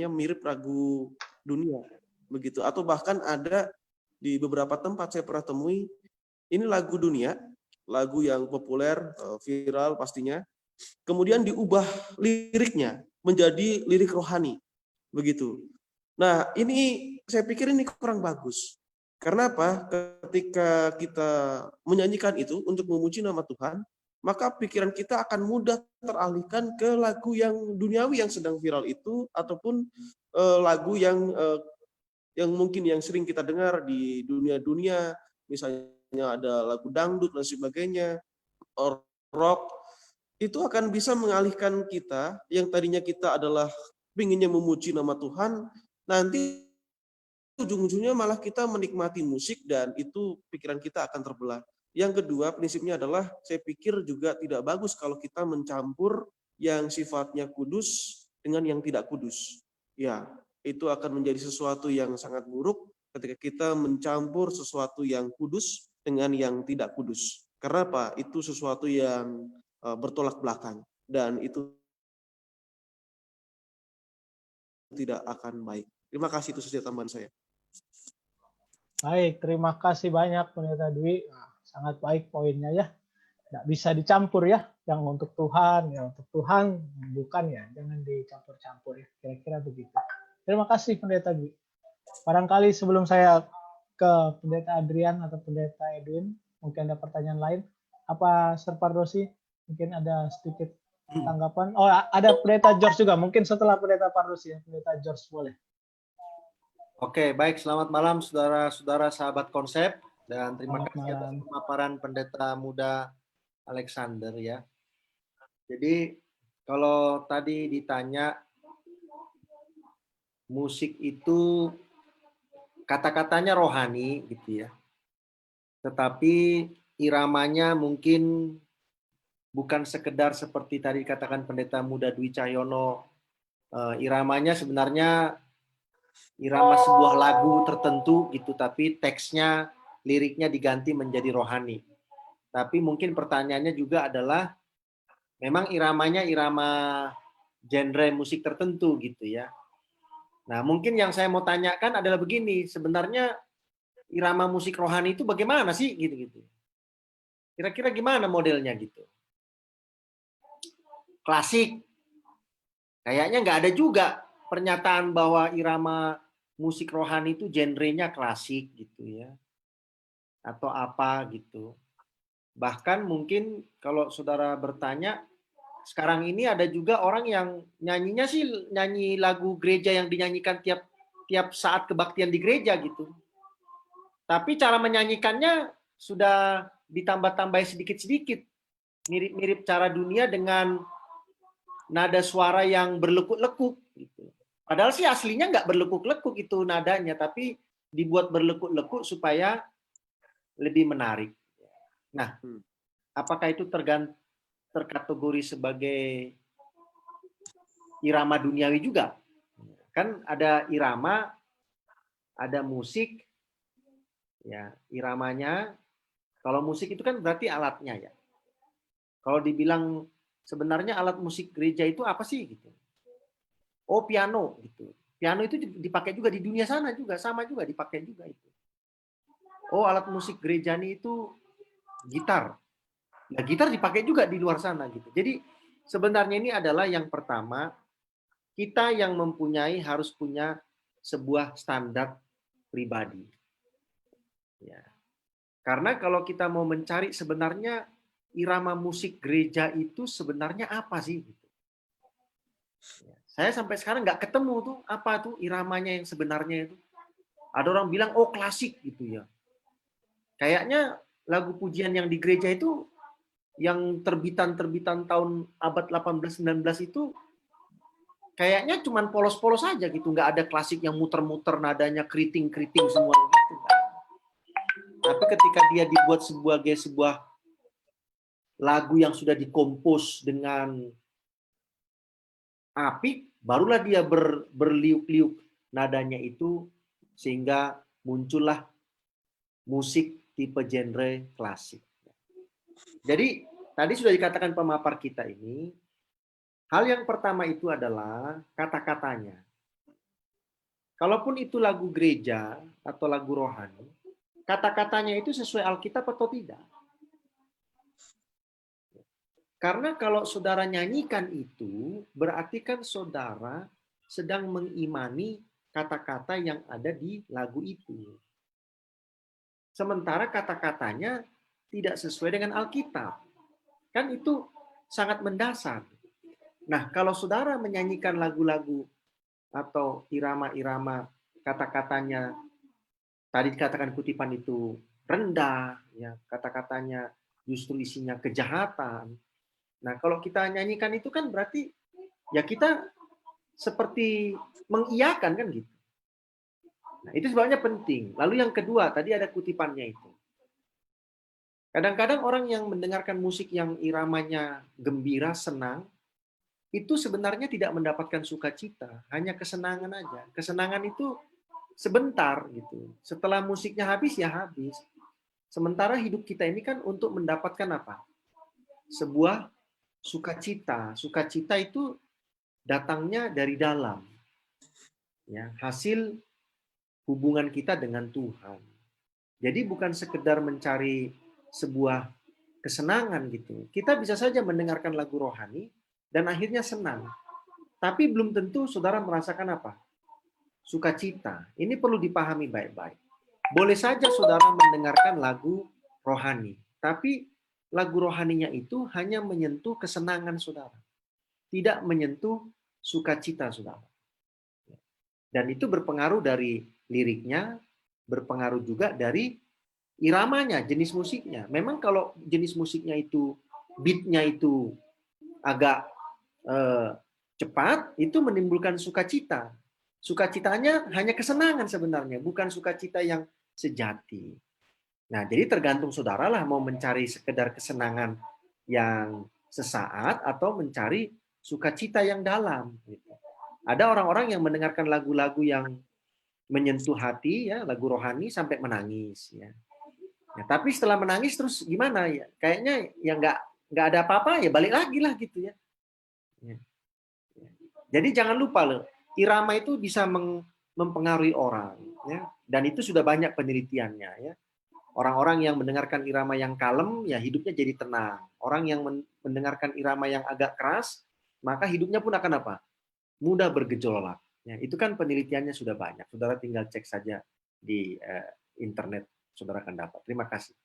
mirip lagu dunia begitu, atau bahkan ada di beberapa tempat saya pernah temui ini lagu dunia, lagu yang populer, viral pastinya, kemudian diubah liriknya menjadi lirik rohani begitu. Nah, ini saya pikir ini kurang bagus. Karena apa? Ketika kita menyanyikan itu untuk memuji nama Tuhan, maka pikiran kita akan mudah teralihkan ke lagu yang duniawi yang sedang viral itu, ataupun lagu yang mungkin yang sering kita dengar di dunia-dunia, misalnya ada lagu dangdut dan sebagainya, or rock, itu akan bisa mengalihkan kita yang tadinya kita adalah pinginnya memuji nama Tuhan, nanti ujung-ujungnya malah kita menikmati musik dan itu pikiran kita akan terbelah. Yang kedua, prinsipnya adalah saya pikir juga tidak bagus kalau kita mencampur yang sifatnya kudus dengan yang tidak kudus. Ya, itu akan menjadi sesuatu yang sangat buruk ketika kita mencampur sesuatu yang kudus dengan yang tidak kudus. Karena apa? Itu sesuatu yang bertolak belakang dan itu tidak akan baik. Terima kasih, itu saja tambahan saya. Baik, terima kasih banyak Pendeta Dwi. Sangat baik poinnya ya. Nggak bisa dicampur ya. Yang untuk Tuhan, yang untuk Tuhan bukan ya. Jangan dicampur-campur ya. Kira-kira begitu. Terima kasih Pendeta Dwi. Barangkali sebelum saya ke Pendeta Adrian atau Pendeta Edwin, mungkin ada pertanyaan lain. Apa Sir Pardosi? Mungkin ada sedikit tanggapan. Oh, ada Pendeta George juga. Mungkin setelah Pendeta Pardosi ya. Pendeta George boleh. Oke, baik. Selamat malam saudara-saudara sahabat konsep, dan terima kasih atas pemaparan Pendeta Muda Alexander ya. Jadi kalau tadi ditanya musik itu kata-katanya rohani gitu ya. Tetapi iramanya mungkin bukan sekedar seperti tadi katakan Pendeta Muda Dwi Cahyono. Iramanya sebenarnya irama sebuah lagu tertentu gitu, tapi teksnya, liriknya diganti menjadi rohani. Tapi mungkin pertanyaannya juga adalah, memang iramanya irama genre musik tertentu gitu ya. Nah, mungkin yang saya mau tanyakan adalah begini, sebenarnya irama musik rohani itu bagaimana sih gitu-gitu? Kira-kira gimana modelnya gitu? Klasik? Kayaknya nggak ada juga pernyataan bahwa irama musik rohani itu genrenya klasik gitu ya, atau apa gitu. Bahkan mungkin kalau saudara bertanya, sekarang ini ada juga orang yang nyanyinya sih nyanyi lagu gereja yang dinyanyikan tiap saat kebaktian di gereja gitu. Tapi cara menyanyikannya sudah ditambah-tambah sedikit-sedikit. Mirip-mirip cara dunia dengan nada suara yang berlekuk-lekuk. Gitu. Padahal sih aslinya nggak berlekuk-lekuk itu nadanya, tapi dibuat berlekuk-lekuk supaya lebih menarik. Nah, apakah itu terkategori sebagai irama duniawi juga? Kan ada irama, ada musik, ya iramanya. Kalau musik itu kan berarti alatnya ya. Kalau dibilang sebenarnya alat musik gereja itu apa sih gitu? Oh, piano gitu. Piano itu dipakai juga di dunia sana juga, sama juga dipakai juga itu. Oh, alat musik gereja ini itu gitar. Nah, gitar dipakai juga di luar sana gitu. Jadi sebenarnya ini adalah yang pertama, kita yang harus punya sebuah standar pribadi. Ya. Karena kalau kita mau mencari sebenarnya irama musik gereja itu sebenarnya apa sih? Saya sampai sekarang nggak ketemu tuh apa tuh iramanya yang sebenarnya itu. Ada orang bilang oh klasik gitu ya. Kayaknya lagu pujian yang di gereja itu yang terbitan tahun abad 18-19 itu kayaknya cuman polos-polos aja gitu, nggak ada klasik yang muter-muter nadanya keriting-keriting semua gitu. Tapi ketika dia dibuat sebuah lagu yang sudah dikompos dengan apik, barulah dia berliuk-liuk nadanya itu sehingga muncullah musik tipe genre klasik. Jadi tadi sudah dikatakan pemapar kita ini, hal yang pertama itu adalah kata-katanya. Kalaupun itu lagu gereja atau lagu rohani, kata-katanya itu sesuai Alkitab atau tidak? Karena kalau saudara nyanyikan itu, berarti kan saudara sedang mengimani kata-kata yang ada di lagu itu. Sementara kata-katanya tidak sesuai dengan Alkitab. Kan itu sangat mendasar. Nah, kalau saudara menyanyikan lagu-lagu atau irama-irama kata-katanya, tadi dikatakan kutipan itu rendah, ya kata-katanya justru isinya kejahatan. Nah, kalau kita nyanyikan itu kan berarti ya kita seperti mengiyakan kan gitu. Nah, itu sebabnya penting. Lalu yang kedua, tadi ada kutipannya itu. Kadang-kadang orang yang mendengarkan musik yang iramanya gembira, senang, itu sebenarnya tidak mendapatkan sukacita, hanya kesenangan aja. Kesenangan itu sebentar gitu. Setelah musiknya habis ya habis. Sementara hidup kita ini kan untuk mendapatkan apa? Sebuah sukacita. Sukacita itu datangnya dari dalam. Ya, hasil hubungan kita dengan Tuhan. Jadi bukan sekedar mencari sebuah kesenangan gitu. Kita bisa saja mendengarkan lagu rohani dan akhirnya senang. Tapi belum tentu saudara merasakan apa? Sukacita. Ini perlu dipahami baik-baik. Boleh saja saudara mendengarkan lagu rohani, tapi lagu rohaninya itu hanya menyentuh kesenangan saudara. Tidak menyentuh sukacita saudara. Dan itu berpengaruh dari liriknya, berpengaruh juga dari iramanya, jenis musiknya. Memang kalau jenis musiknya itu, beatnya itu agak cepat, itu menimbulkan sukacita. Sukacitanya hanya kesenangan sebenarnya, bukan sukacita yang sejati. Nah, jadi tergantung saudara lah mau mencari sekedar kesenangan yang sesaat atau mencari sukacita yang dalam. Ada orang-orang yang mendengarkan lagu-lagu yang menyentuh hati, ya lagu rohani sampai menangis. Ya. Ya, tapi setelah menangis terus gimana ya? Kayaknya ya nggak ada apa-apa ya balik lagi lah gitu ya. Ya. Jadi jangan lupa loh, irama itu bisa mempengaruhi orang. Ya. Dan itu sudah banyak penelitiannya. Ya. Orang-orang yang mendengarkan irama yang kalem, ya hidupnya jadi tenang. Orang yang mendengarkan irama yang agak keras, maka hidupnya pun akan apa? Mudah bergejolak. Ya, itu kan penelitiannya sudah banyak. Saudara tinggal cek saja di internet, saudara akan dapat. Terima kasih.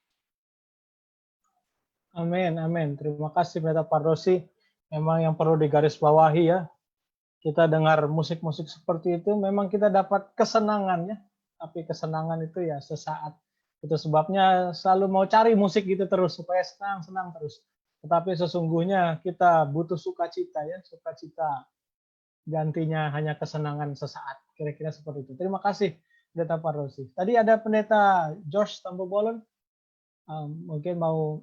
Amin, amin. Terima kasih Pendeta Pardosi. Memang yang perlu digarisbawahi ya. Kita dengar musik-musik seperti itu, memang kita dapat kesenangannya. Tapi kesenangan itu ya sesaat. Itu sebabnya selalu mau cari musik gitu terus supaya senang-senang terus. Tetapi sesungguhnya kita butuh sukacita ya, sukacita gantinya hanya kesenangan sesaat. Kira-kira seperti itu. Terima kasih Pendeta Pardosi. Tadi ada Pendeta George Tambobolon, mungkin mau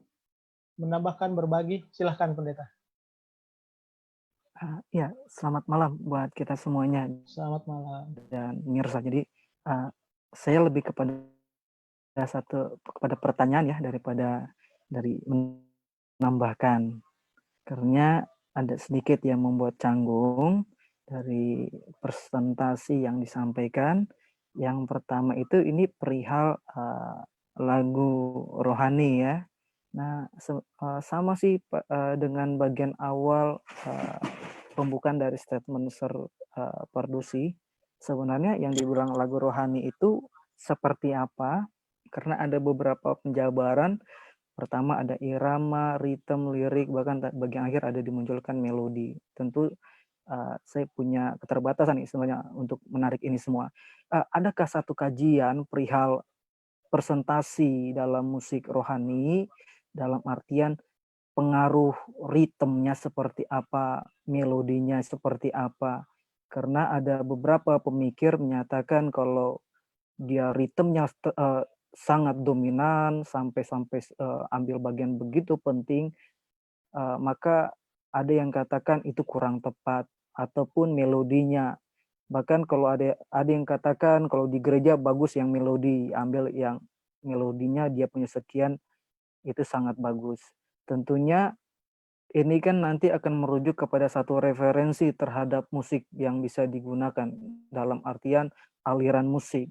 menambahkan, berbagi. Silahkan Pendeta. Ya, selamat malam buat kita semuanya Selamat malam. dan pemirsa. Jadi saya lebih kepada pertanyaan ya dari menambahkan, karena ada sedikit yang membuat canggung dari presentasi yang disampaikan. Yang pertama itu ini perihal lagu rohani ya. Nah, sama sih dengan bagian awal pembukaan dari statement Sir Pardosi. Sebenarnya yang dibilang lagu rohani itu seperti apa? Karena ada beberapa penjabaran. Pertama ada irama, ritme, lirik, bahkan bagian akhir ada dimunculkan melodi. Tentu saya punya keterbatasan sebenarnya untuk menarik ini semua. Adakah satu kajian perihal presentasi dalam musik rohani, dalam artian pengaruh ritmenya seperti apa, melodinya seperti apa? Karena ada beberapa pemikir menyatakan kalau dia ritmenya sangat dominan sampai ambil bagian begitu penting, maka ada yang katakan itu kurang tepat, ataupun melodinya. Bahkan kalau ada yang katakan kalau di gereja bagus yang melodi, ambil yang melodinya dia punya sekian, itu sangat bagus. Tentunya ini kan nanti akan merujuk kepada satu referensi terhadap musik yang bisa digunakan dalam artian aliran musik.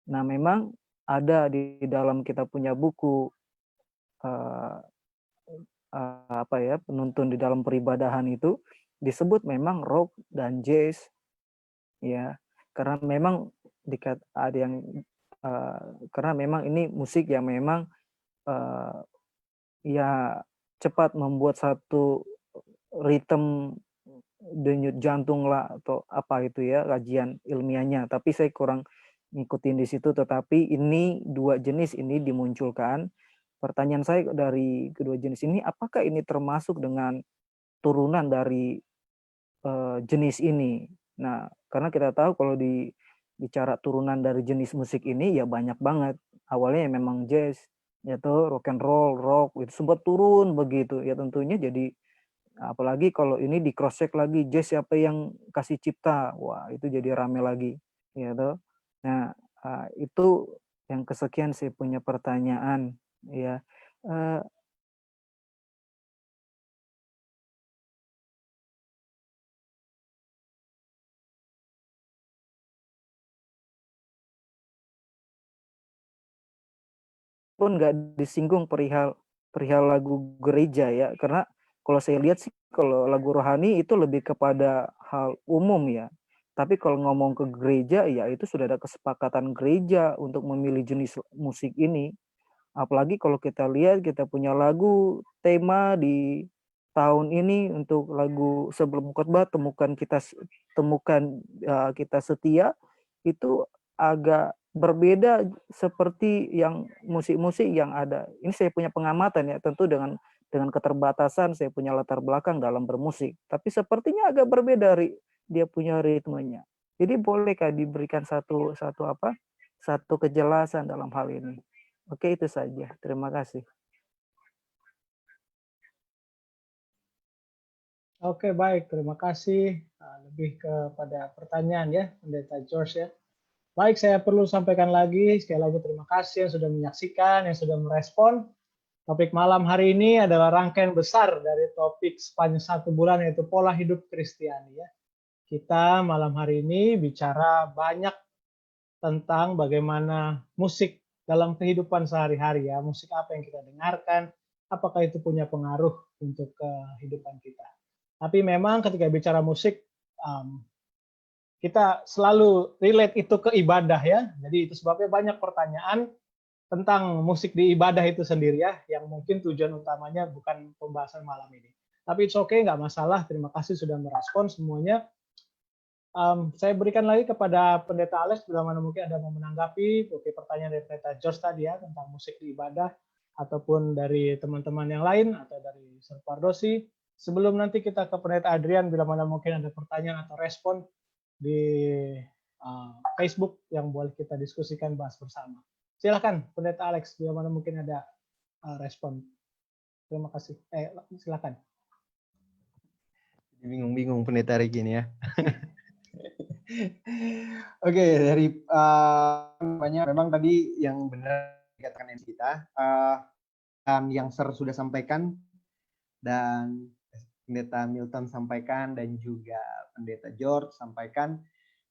Nah, memang ada di dalam kita punya buku penuntun di dalam peribadahan itu disebut memang rock dan jazz ya, karena memang karena memang ini musik yang memang ya cepat membuat satu ritme denyut jantung lah atau apa itu ya kajian ilmiahnya, tapi saya kurang ngikutin di situ. Tetapi ini dua jenis ini dimunculkan. Pertanyaan saya dari kedua jenis ini, apakah ini termasuk dengan turunan dari jenis ini? Nah, karena kita tahu kalau bicara turunan dari jenis musik ini ya banyak banget. Awalnya ya memang jazz, yaitu rock and roll, rock, itu sempat turun begitu. Ya tentunya jadi, apalagi kalau ini di cross check lagi jazz siapa yang kasih cipta, wah itu jadi rame lagi. Ya toh. Nah, itu yang kesekian saya punya pertanyaan. Ya, pun nggak disinggung perihal lagu gereja ya, karena kalau saya lihat sih kalau lagu rohani itu lebih kepada hal umum ya. Tapi kalau ngomong ke gereja ya itu sudah ada kesepakatan gereja untuk memilih jenis musik ini. Apalagi kalau kita lihat kita punya lagu tema di tahun ini untuk lagu sebelum khotbah temukan kita setia, itu agak berbeda seperti yang musik-musik yang ada. Ini saya punya pengamatan ya, tentu dengan keterbatasan saya punya latar belakang dalam bermusik, tapi sepertinya agak berbeda dia punya ritmenya. Jadi bolehkah diberikan satu kejelasan dalam hal ini? Oke, itu saja. Terima kasih. Oke, baik. Terima kasih. Lebih kepada pertanyaan ya, Pendeta George ya. Baik, saya perlu sampaikan lagi. Sekali lagi terima kasih yang sudah menyaksikan, yang sudah merespon. Topik malam hari ini adalah rangkaian besar dari topik sepanjang 1 bulan, yaitu pola hidup Kristiani ya. Kita malam hari ini bicara banyak tentang bagaimana musik dalam kehidupan sehari-hari ya, musik apa yang kita dengarkan, apakah itu punya pengaruh untuk kehidupan kita. Tapi memang ketika bicara musik, kita selalu relate itu ke ibadah ya, jadi itu sebabnya banyak pertanyaan tentang musik di ibadah itu sendiri ya, yang mungkin tujuan utamanya bukan pembahasan malam ini. Tapi it's okay, nggak masalah, terima kasih sudah merespon semuanya. Saya berikan lagi kepada Pendeta Alex bila mana mungkin ada mau menanggapi pertanyaan dari Pendeta George tadi ya tentang musik di ibadah, ataupun dari teman-teman yang lain atau dari Sir Pardosi. Sebelum nanti kita ke Pendeta Adrian bila mana mungkin ada pertanyaan atau respon di Facebook yang boleh kita diskusikan bahas bersama. Silakan Pendeta Alex bila mana mungkin ada respon. Terima kasih. Silakan. Bingung-bingung Pendeta Regi ini ya. Oke, dari banyak memang tadi yang benar dikatakan kita dan yang Sir sudah sampaikan dan Pendeta Milton sampaikan dan juga Pendeta George sampaikan,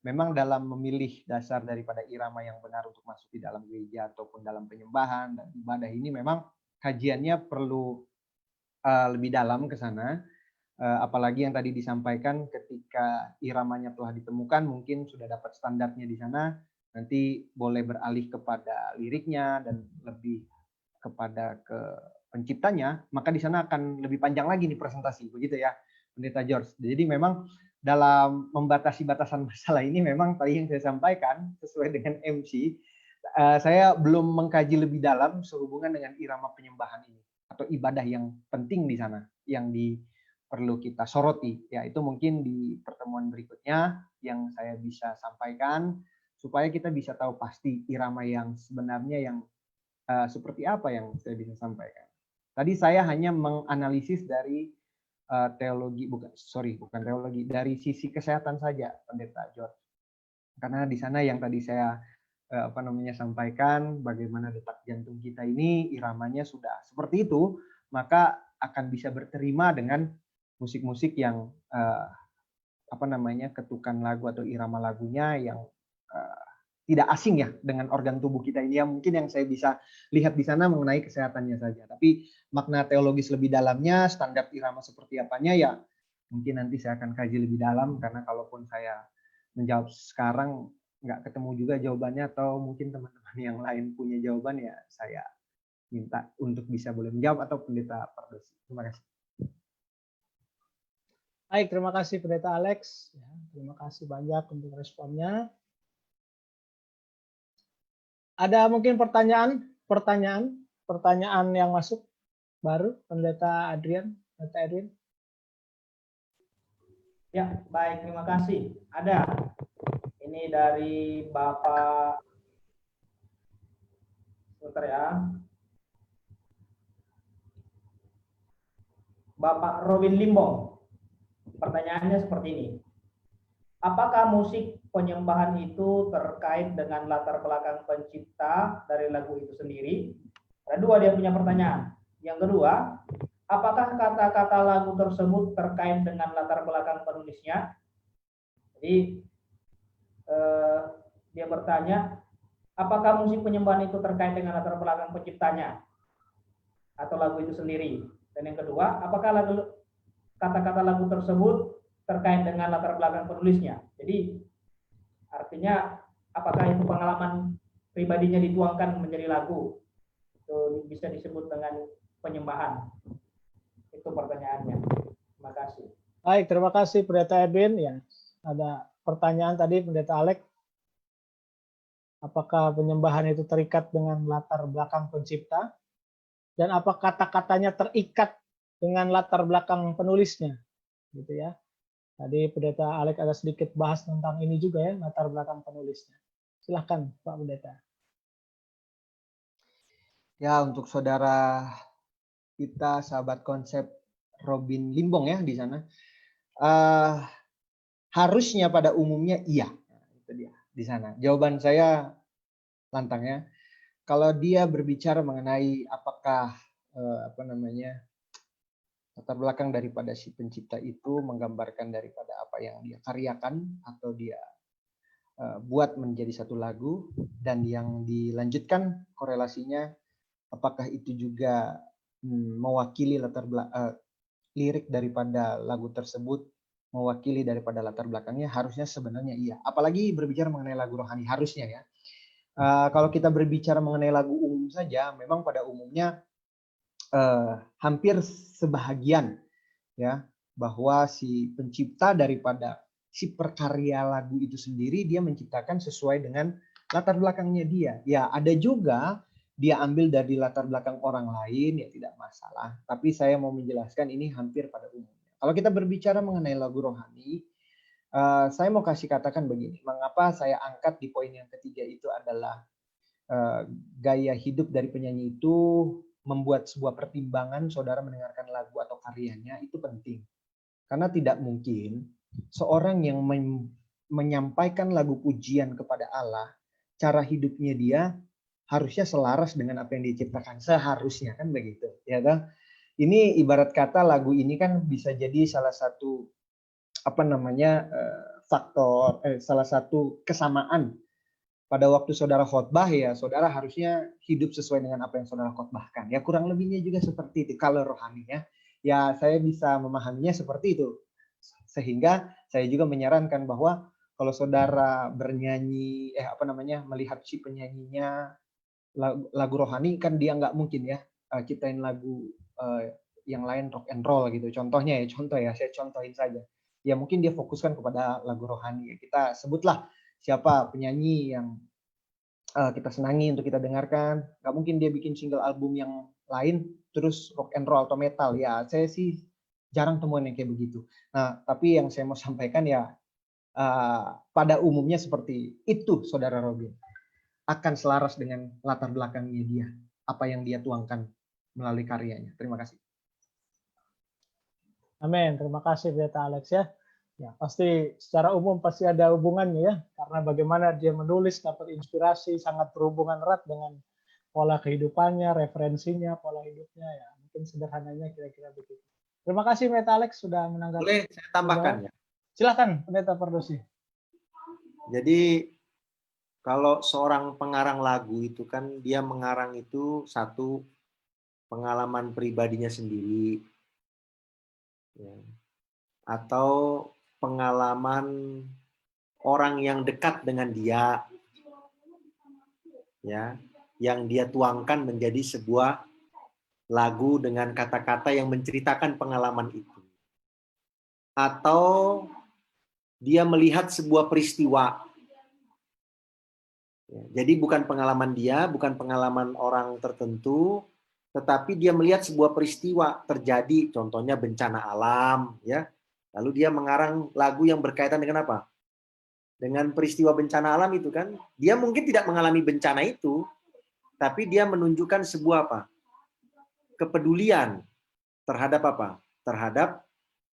memang dalam memilih dasar daripada irama yang benar untuk masuk di dalam gereja ataupun dalam penyembahan dan ibadah ini memang kajiannya perlu lebih dalam ke sana. Apalagi yang tadi disampaikan ketika iramanya telah ditemukan mungkin sudah dapat standarnya di sana, nanti boleh beralih kepada liriknya dan lebih kepada ke penciptanya, maka di sana akan lebih panjang lagi nih presentasi, begitu ya Pendeta George. Jadi memang dalam membatasi batasan masalah ini memang tadi yang saya sampaikan sesuai dengan MC, saya belum mengkaji lebih dalam sehubungan dengan irama penyembahan ini atau ibadah yang penting di sana yang perlu kita soroti, ya itu mungkin di pertemuan berikutnya yang saya bisa sampaikan supaya kita bisa tahu pasti irama yang sebenarnya yang seperti apa yang saya bisa sampaikan. Tadi saya hanya menganalisis dari bukan teologi, dari sisi kesehatan saja Pendeta George. Karena di sana yang tadi saya sampaikan bagaimana detak jantung kita ini iramanya sudah seperti itu, maka akan bisa berterima dengan musik-musik yang ketukan lagu atau irama lagunya yang tidak asing ya dengan organ tubuh kita ini. Ya mungkin yang saya bisa lihat di sana mengenai kesehatannya saja. Tapi makna teologis lebih dalamnya, standar irama seperti apanya ya mungkin nanti saya akan kaji lebih dalam, karena kalaupun saya menjawab sekarang nggak ketemu juga jawabannya, atau mungkin teman-teman yang lain punya jawaban, ya saya minta untuk bisa boleh menjawab, atau Pendeta Pardosi. Terima kasih. Baik, terima kasih Pendeta Alex. Ya, terima kasih banyak untuk responnya. Ada mungkin pertanyaan yang masuk baru, Pendeta Adrian, Pendeta Edwin. Ya, baik, terima kasih. Ada. Ini dari Bapak, sebentar ya. Bapak Robin Limbong. Pertanyaannya seperti ini. Apakah musik penyembahan itu terkait dengan latar belakang pencipta dari lagu itu sendiri? Ada dua dia punya pertanyaan. Yang kedua, apakah kata-kata lagu tersebut terkait dengan latar belakang penulisnya? Jadi dia bertanya, apakah musik penyembahan itu terkait dengan latar belakang penciptanya atau lagu itu sendiri? Dan yang kedua, apakah kata-kata lagu tersebut terkait dengan latar belakang penulisnya? Jadi artinya apakah itu pengalaman pribadinya dituangkan menjadi lagu? Itu bisa disebut dengan penyembahan. Itu pertanyaannya. Terima kasih. Baik, terima kasih Pendeta Edwin. Ya, ada pertanyaan tadi Pendeta Alex. Apakah penyembahan itu terikat dengan latar belakang pencipta? Dan apa kata-katanya terikat dengan latar belakang penulisnya? Gitu ya. Tadi Pendeta Alex ada sedikit bahas tentang ini juga ya, latar belakang penulisnya. Silahkan Pak Pendeta. Ya, untuk saudara kita, sahabat konsep Robin Limbong ya di sana, harusnya pada umumnya iya. Itu dia di sana. Jawaban saya lantang ya. Kalau dia berbicara mengenai apakah latar belakang daripada si pencipta itu menggambarkan daripada apa yang dia karyakan atau dia buat menjadi satu lagu, dan yang dilanjutkan korelasinya apakah itu juga mewakili lirik daripada lagu tersebut mewakili daripada latar belakangnya, harusnya sebenarnya iya. Apalagi berbicara mengenai lagu rohani, harusnya ya. Kalau kita berbicara mengenai lagu umum saja, memang pada umumnya hampir sebahagian ya bahwa si pencipta daripada si perkarya lagu itu sendiri dia menciptakan sesuai dengan latar belakangnya dia. Ya, ada juga dia ambil dari latar belakang orang lain, ya tidak masalah. Tapi saya mau menjelaskan ini hampir pada umumnya. Kalau kita berbicara mengenai lagu rohani, saya mau kasih katakan begini. Mengapa saya angkat di poin yang ketiga itu adalah gaya hidup dari penyanyi itu membuat sebuah pertimbangan saudara mendengarkan lagu atau karyanya itu penting. Karena tidak mungkin seorang yang menyampaikan lagu pujian kepada Allah, cara hidupnya dia harusnya selaras dengan apa yang diciptakan, seharusnya kan begitu, ya kan? Ini ibarat kata lagu ini kan bisa jadi salah satu faktor, salah satu kesamaan pada waktu saudara khotbah, ya saudara harusnya hidup sesuai dengan apa yang saudara khotbahkan. Ya kurang lebihnya juga seperti itu kalau rohaninya. Ya saya bisa memahaminya seperti itu. Sehingga saya juga menyarankan bahwa kalau saudara bernyanyi, melihat si penyanyinya lagu rohani, kan dia nggak mungkin ya ciptain lagu yang lain rock and roll gitu. Contohnya saya contohin saja. Ya mungkin dia fokuskan kepada lagu rohani. Kita sebutlah siapa penyanyi yang kita senangi untuk kita dengarkan. Nggak mungkin dia bikin single album yang lain terus rock and roll atau metal. Ya saya sih jarang temuan yang kayak begitu. Nah, tapi yang saya mau sampaikan ya pada umumnya seperti itu, Saudara Robin. Akan selaras dengan latar belakangnya dia, apa yang dia tuangkan melalui karyanya. Terima kasih. Amin. Terima kasih Pendeta Alex ya. Ya, pasti secara umum pasti ada hubungannya ya, karena bagaimana dia menulis dapat inspirasi sangat berhubungan erat dengan pola kehidupannya, referensinya, pola hidupnya ya. Mungkin sederhananya kira-kira begitu. Terima kasih Pendeta Alex sudah menanggapi. Boleh saya tambahkan ya? Silakan Pendeta Pardosi. Jadi kalau seorang pengarang lagu itu kan dia mengarang itu satu pengalaman pribadinya sendiri, ya, atau pengalaman orang yang dekat dengan dia, ya, yang dia tuangkan menjadi sebuah lagu dengan kata-kata yang menceritakan pengalaman itu, atau dia melihat sebuah peristiwa. Jadi bukan pengalaman dia, bukan pengalaman orang tertentu, tetapi dia melihat sebuah peristiwa terjadi, contohnya bencana alam, ya. Lalu dia mengarang lagu yang berkaitan dengan apa? Dengan peristiwa bencana alam itu kan. Dia mungkin tidak mengalami bencana itu, tapi dia menunjukkan sebuah apa? Kepedulian terhadap apa? Terhadap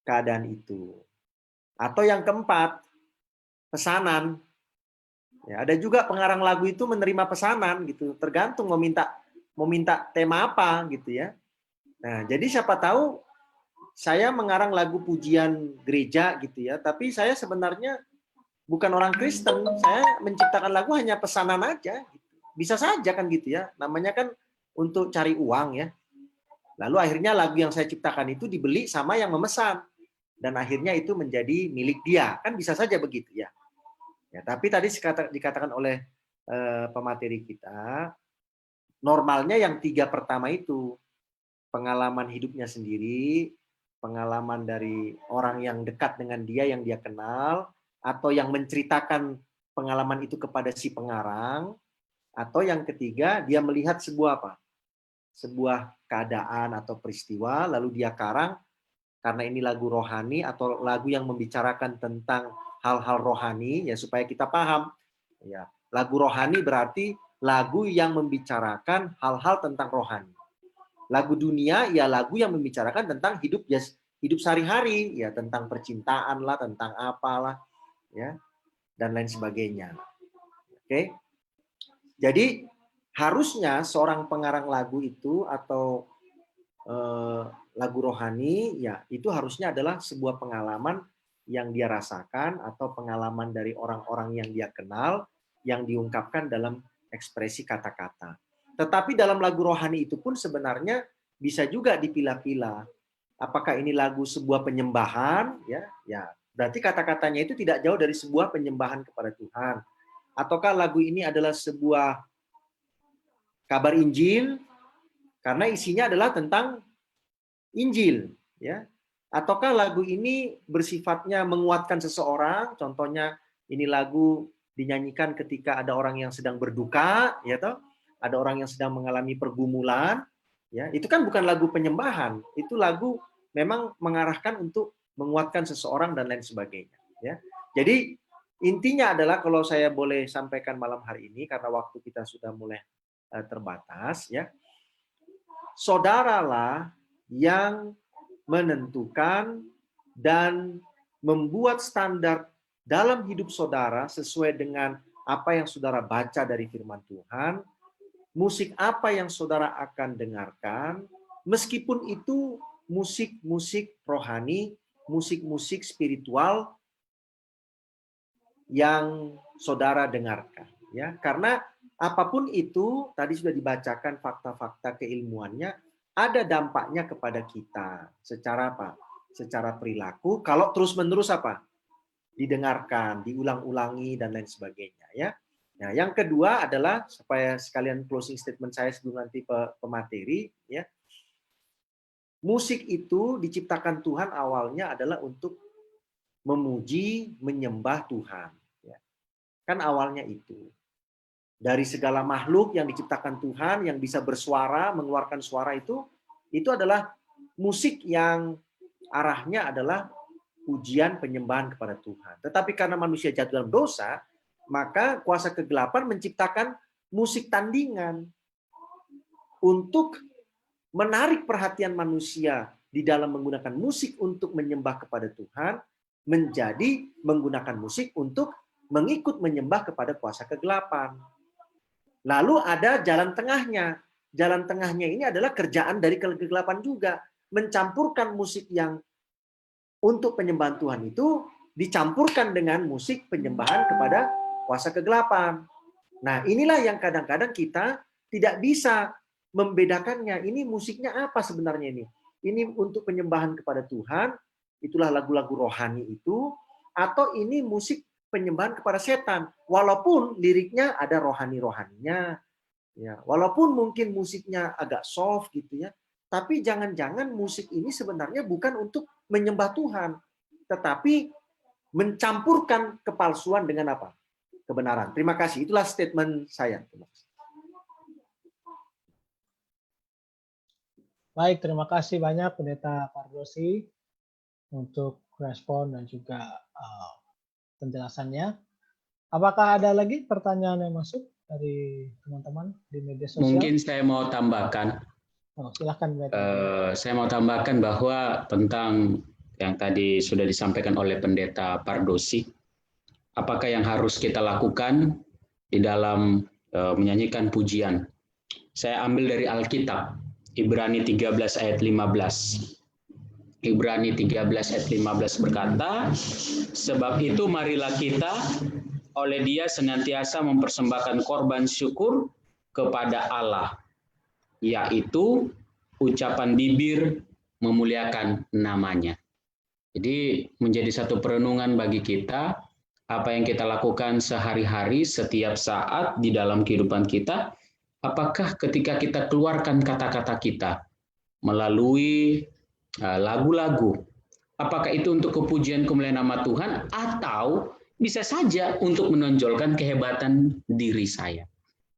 keadaan itu. Atau yang keempat, pesanan. Ya, ada juga pengarang lagu itu menerima pesanan gitu, tergantung mau minta tema apa gitu ya. Nah, jadi siapa tahu saya mengarang lagu pujian gereja gitu ya, tapi saya sebenarnya bukan orang Kristen, saya menciptakan lagu hanya pesanan aja. Bisa saja kan gitu ya, namanya kan untuk cari uang ya. Lalu akhirnya lagu yang saya ciptakan itu dibeli sama yang memesan, dan akhirnya itu menjadi milik dia, kan bisa saja begitu ya. Ya, tapi tadi dikatakan oleh pemateri kita, normalnya yang 3 pertama itu, pengalaman hidupnya sendiri, pengalaman dari orang yang dekat dengan dia, yang dia kenal, atau yang menceritakan pengalaman itu kepada si pengarang, atau yang ketiga, dia melihat sebuah apa? Sebuah keadaan atau peristiwa, lalu dia karang, karena ini lagu rohani atau lagu yang membicarakan tentang hal-hal rohani, ya supaya kita paham. Ya, lagu rohani berarti lagu yang membicarakan hal-hal tentang rohani. Lagu dunia ya lagu yang membicarakan tentang hidup sehari-hari, ya tentang percintaan lah, tentang apalah, ya dan lain sebagainya. Oke. Jadi harusnya seorang pengarang lagu itu atau lagu rohani ya itu harusnya adalah sebuah pengalaman yang dia rasakan atau pengalaman dari orang-orang yang dia kenal yang diungkapkan dalam ekspresi kata-kata. Tetapi dalam lagu rohani itu pun sebenarnya bisa juga dipilah-pilah. Apakah ini lagu sebuah penyembahan, ya berarti kata-katanya itu tidak jauh dari sebuah penyembahan kepada Tuhan. Ataukah lagu ini adalah sebuah kabar Injil karena isinya adalah tentang Injil, ya. Ataukah lagu ini bersifatnya menguatkan seseorang? Contohnya ini lagu dinyanyikan ketika ada orang yang sedang berduka, ya toh? Ada orang yang sedang mengalami pergumulan, ya. Itu kan bukan lagu penyembahan, itu lagu memang mengarahkan untuk menguatkan seseorang dan lain sebagainya, ya. Jadi intinya adalah kalau saya boleh sampaikan malam hari ini karena waktu kita sudah mulai terbatas, ya. Saudaralah yang menentukan dan membuat standar dalam hidup saudara sesuai dengan apa yang saudara baca dari firman Tuhan, musik apa yang saudara akan dengarkan, meskipun itu musik-musik rohani, musik-musik spiritual yang saudara dengarkan, ya. Karena apapun itu tadi sudah dibacakan fakta-fakta keilmuannya, ada dampaknya kepada kita secara apa? Secara perilaku. Kalau terus-menerus apa? Didengarkan, diulang-ulangi dan lain sebagainya, ya. Nah, yang kedua adalah supaya sekalian closing statement saya sebelum nanti pemateri, ya. Musik itu diciptakan Tuhan awalnya adalah untuk memuji, menyembah Tuhan, ya. Kan awalnya itu. Dari segala makhluk yang diciptakan Tuhan yang bisa bersuara, mengeluarkan suara itu adalah musik yang arahnya adalah pujian penyembahan kepada Tuhan. Tetapi karena manusia jatuh dalam dosa, maka kuasa kegelapan menciptakan musik tandingan untuk menarik perhatian manusia di dalam menggunakan musik untuk menyembah kepada Tuhan, menjadi menggunakan musik untuk mengikut menyembah kepada kuasa kegelapan. Lalu ada jalan tengahnya. Jalan tengahnya ini adalah kerjaan dari kegelapan juga. Mencampurkan musik yang untuk penyembahan Tuhan itu dicampurkan dengan musik penyembahan kepada kuasa kegelapan. Nah, inilah yang kadang-kadang kita tidak bisa membedakannya. Ini musiknya apa sebenarnya ini? Ini untuk penyembahan kepada Tuhan, itulah lagu-lagu rohani itu, atau ini musik penyembahan kepada setan, walaupun liriknya ada rohani-rohaninya, ya, walaupun mungkin musiknya agak soft gitu ya, tapi jangan-jangan musik ini sebenarnya bukan untuk menyembah Tuhan, tetapi mencampurkan kepalsuan dengan apa? Kebenaran. Terima kasih. Itulah statement saya. Baik, terima kasih banyak Pendeta Pardosi untuk respon dan juga penjelasannya. Apakah ada lagi pertanyaan yang masuk dari teman-teman di media sosial? Mungkin saya mau tambahkan. Oh, silakan. Saya mau tambahkan bahwa tentang yang tadi sudah disampaikan oleh Pendeta Pardosi, apakah yang harus kita lakukan di dalam menyanyikan pujian? Saya ambil dari Alkitab, Ibrani 13 ayat 15. Ibrani 13 ayat 15 berkata, sebab itu marilah kita oleh Dia senantiasa mempersembahkan korban syukur kepada Allah, yaitu ucapan bibir memuliakan namanya. Jadi menjadi satu perenungan bagi kita, apa yang kita lakukan sehari-hari setiap saat di dalam kehidupan kita, apakah ketika kita keluarkan kata-kata kita melalui lagu-lagu, apakah itu untuk kepujian kemuliaan nama Tuhan atau bisa saja untuk menonjolkan kehebatan diri saya.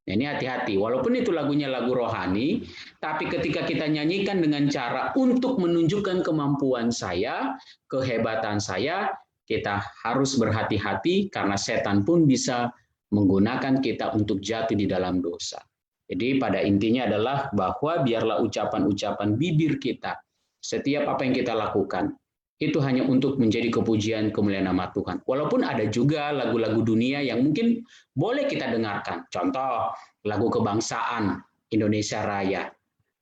Nah, ini hati-hati, walaupun itu lagunya lagu rohani, tapi ketika kita nyanyikan dengan cara untuk menunjukkan kemampuan saya, kehebatan saya, kita harus berhati-hati karena setan pun bisa menggunakan kita untuk jatuh di dalam dosa. Jadi pada intinya adalah bahwa biarlah ucapan-ucapan bibir kita, setiap apa yang kita lakukan, itu hanya untuk menjadi kepujian kemuliaan nama Tuhan. Walaupun ada juga lagu-lagu dunia yang mungkin boleh kita dengarkan. Contoh, lagu kebangsaan Indonesia Raya.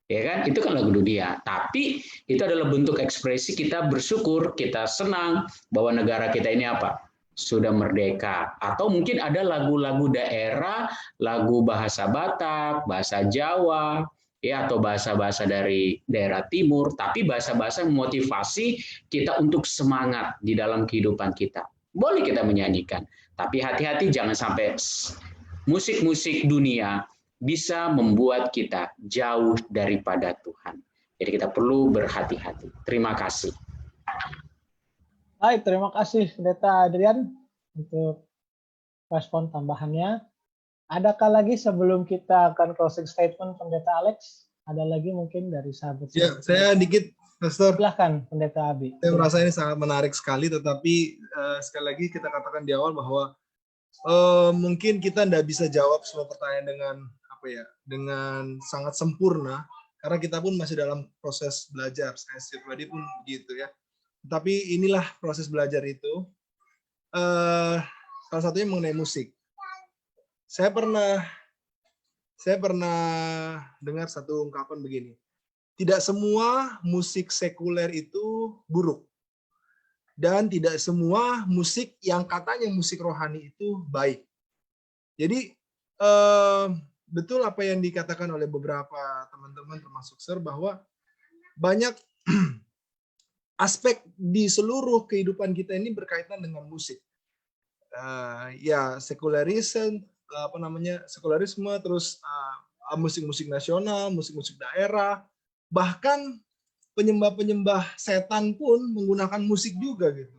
Ya kan? Itu kan lagu dunia. Tapi itu adalah bentuk ekspresi kita bersyukur, kita senang bahwa negara kita ini apa? Sudah merdeka. Atau mungkin ada lagu-lagu daerah, lagu bahasa Batak, bahasa Jawa, ya, atau bahasa-bahasa dari daerah timur, tapi bahasa-bahasa memotivasi kita untuk semangat di dalam kehidupan kita. Boleh kita menyanyikan, tapi hati-hati jangan sampai musik-musik dunia bisa membuat kita jauh daripada Tuhan. Jadi kita perlu berhati-hati. Terima kasih. Baik, terima kasih Pendeta Adrian untuk respon tambahannya. Adakah lagi sebelum kita akan closing statement Pendeta Alex? Ada lagi mungkin dari sahabat? Ya, saya dikit, Pastor. Silahkan Pendeta Abi. Saya merasa ini sangat menarik sekali, tetapi sekali lagi kita katakan di awal bahwa mungkin kita tidak bisa jawab semua pertanyaan dengan sangat sempurna, karena kita pun masih dalam proses belajar. Saya pribadi pun begitu ya. Tapi inilah proses belajar itu. Salah satunya mengenai musik. Saya pernah dengar satu ungkapan begini. Tidak semua musik sekuler itu buruk. Dan tidak semua musik yang katanya musik rohani itu baik. Jadi betul apa yang dikatakan oleh beberapa teman-teman termasuk Sir, bahwa banyak aspek di seluruh kehidupan kita ini berkaitan dengan musik. Ya, sekularisme, terus musik-musik nasional, musik-musik daerah, bahkan penyembah-penyembah setan pun menggunakan musik juga gitu.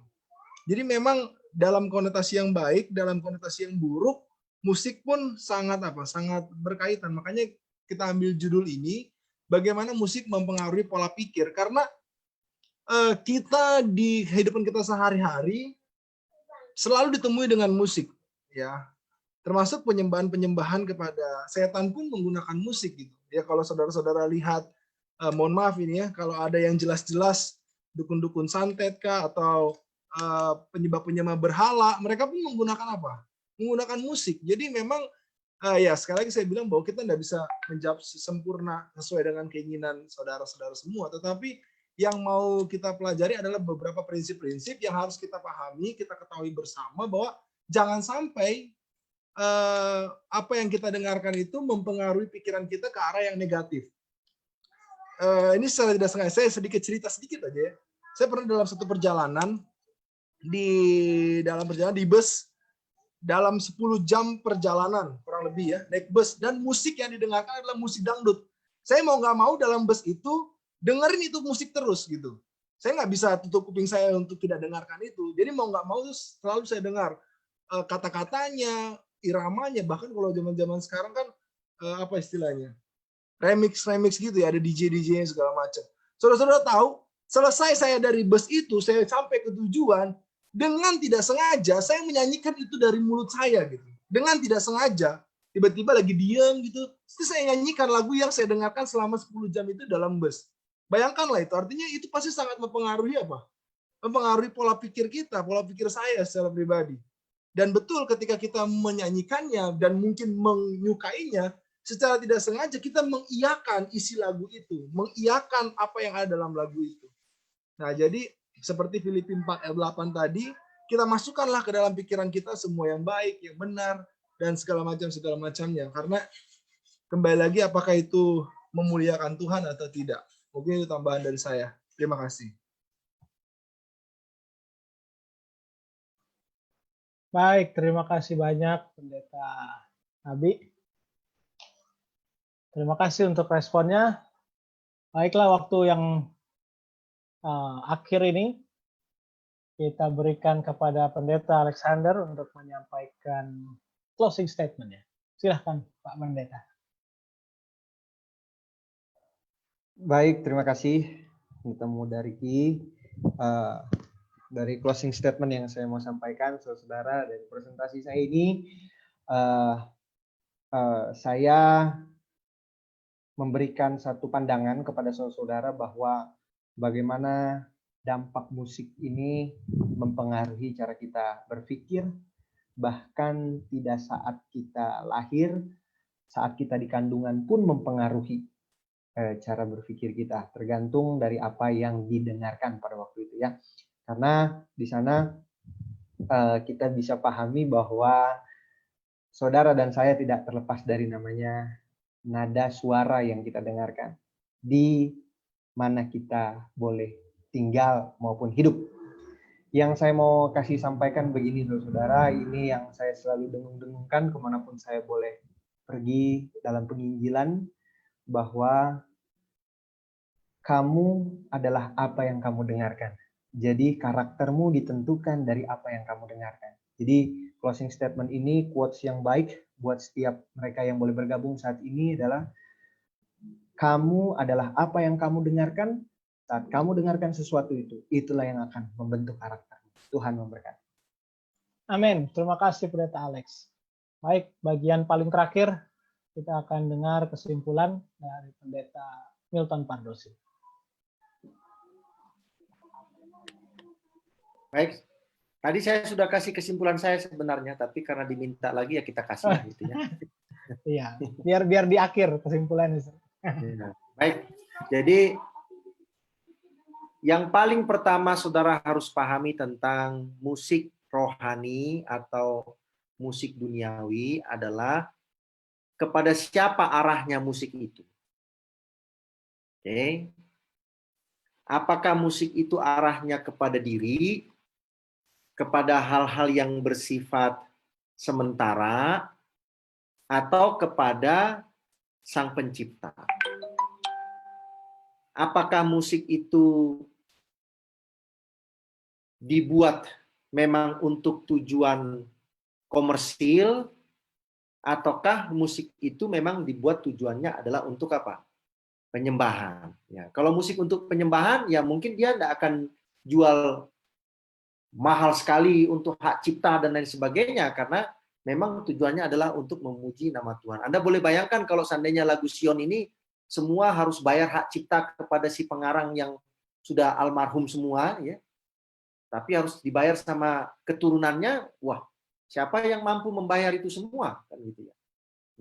Jadi memang dalam konotasi yang baik, dalam konotasi yang buruk, musik pun sangat berkaitan. Makanya kita ambil judul ini, bagaimana musik mempengaruhi pola pikir, karena kita di kehidupan kita sehari-hari selalu ditemui dengan musik, ya. Termasuk penyembahan-penyembahan kepada setan pun menggunakan musik gitu. Ya, kalau saudara-saudara lihat, mohon maaf ini ya, kalau ada yang jelas-jelas dukun-dukun santet kah atau penyembah-penyembah berhala, mereka pun menggunakan apa? Menggunakan musik. Jadi memang ya sekali lagi saya bilang bahwa kita tidak bisa menjawab sempurna sesuai dengan keinginan saudara-saudara semua, tetapi yang mau kita pelajari adalah beberapa prinsip-prinsip yang harus kita pahami, kita ketahui bersama bahwa jangan sampai apa yang kita dengarkan itu mempengaruhi pikiran kita ke arah yang negatif. Ini secara tidak sengaja, saya cerita sedikit aja ya. Saya pernah dalam satu perjalanan, di bus, dalam 10 jam perjalanan, kurang lebih ya, naik bus, dan musik yang didengarkan adalah musik dangdut. Saya mau nggak mau dalam bus itu, dengerin itu musik terus gitu. Saya nggak bisa tutup kuping saya untuk tidak dengarkan itu. Jadi mau nggak mau selalu saya dengar kata-katanya, iramanya. Bahkan kalau zaman-zaman sekarang kan apa istilahnya, remix gitu ya, ada DJ-nya segala macam. Saudara-saudara tahu, selesai saya dari bus itu, saya sampai ke tujuan, dengan tidak sengaja saya menyanyikan itu dari mulut saya gitu. Dengan tidak sengaja, tiba-tiba lagi diam gitu, terus saya nyanyikan lagu yang saya dengarkan selama 10 jam itu dalam bus. Bayangkanlah itu, artinya itu pasti sangat mempengaruhi apa? Mempengaruhi pola pikir kita, pola pikir saya secara pribadi. Dan betul ketika kita menyanyikannya dan mungkin menyukainya, secara tidak sengaja kita mengiyakan isi lagu itu, mengiyakan apa yang ada dalam lagu itu. Nah, jadi seperti Filipi 4 ayat 8 tadi, kita masukkanlah ke dalam pikiran kita semua yang baik, yang benar, dan segala macamnya. Karena kembali lagi, apakah itu memuliakan Tuhan atau tidak? Mungkin itu tambahan dari saya. Terima kasih. Baik, terima kasih banyak Pendeta Abi. Terima kasih untuk responnya. Baiklah, waktu yang akhir ini kita berikan kepada Pendeta Alexander untuk menyampaikan closing statement-nya. Silahkan Pak Pendeta. Baik, terima kasih Pendeta Mudariki. Dari closing statement yang saya mau sampaikan, saudara, dari presentasi saya ini, saya memberikan satu pandangan kepada saudara bahwa bagaimana dampak musik ini mempengaruhi cara kita berpikir, bahkan tidak saat kita lahir, saat kita di kandungan pun mempengaruhi cara berpikir kita, tergantung dari apa yang didengarkan pada waktu itu ya. Karena di sana kita bisa pahami bahwa saudara dan saya tidak terlepas dari namanya nada suara yang kita dengarkan, di mana kita boleh tinggal maupun hidup. Yang saya mau kasih sampaikan begini saudara, ini yang saya selalu dengung-dengungkan kemanapun saya boleh pergi dalam penginjilan, bahwa kamu adalah apa yang kamu dengarkan. Jadi karaktermu ditentukan dari apa yang kamu dengarkan. Jadi closing statement ini quotes yang baik buat setiap mereka yang boleh bergabung saat ini adalah kamu adalah apa yang kamu dengarkan. Saat kamu dengarkan sesuatu itu, itulah yang akan membentuk karakter. Tuhan memberkati. Amin. Terima kasih Pendeta Alex. Baik, bagian paling terakhir kita akan dengar kesimpulan dari Pendeta Milton Pardosi. Baik, tadi saya sudah kasih kesimpulan saya sebenarnya, tapi karena diminta lagi ya kita kasih gitu ya. Iya, biar di akhir kesimpulannya. Ya. Baik, jadi yang paling pertama saudara harus pahami tentang musik rohani atau musik duniawi adalah kepada siapa arahnya musik itu. Oke. Apakah musik itu arahnya kepada diri, kepada hal-hal yang bersifat sementara, atau kepada Sang Pencipta? Apakah musik itu dibuat memang untuk tujuan komersil, ataukah musik itu memang dibuat tujuannya adalah untuk apa? Penyembahan. Ya, kalau musik untuk penyembahan, ya mungkin dia tidak akan jual mahal sekali untuk hak cipta dan lain sebagainya, karena memang tujuannya adalah untuk memuji nama Tuhan. Anda boleh bayangkan kalau seandainya lagu Sion ini semua harus bayar hak cipta kepada si pengarang yang sudah almarhum semua, ya. Tapi harus dibayar sama keturunannya, wah, siapa yang mampu membayar itu semua, kan gitu ya.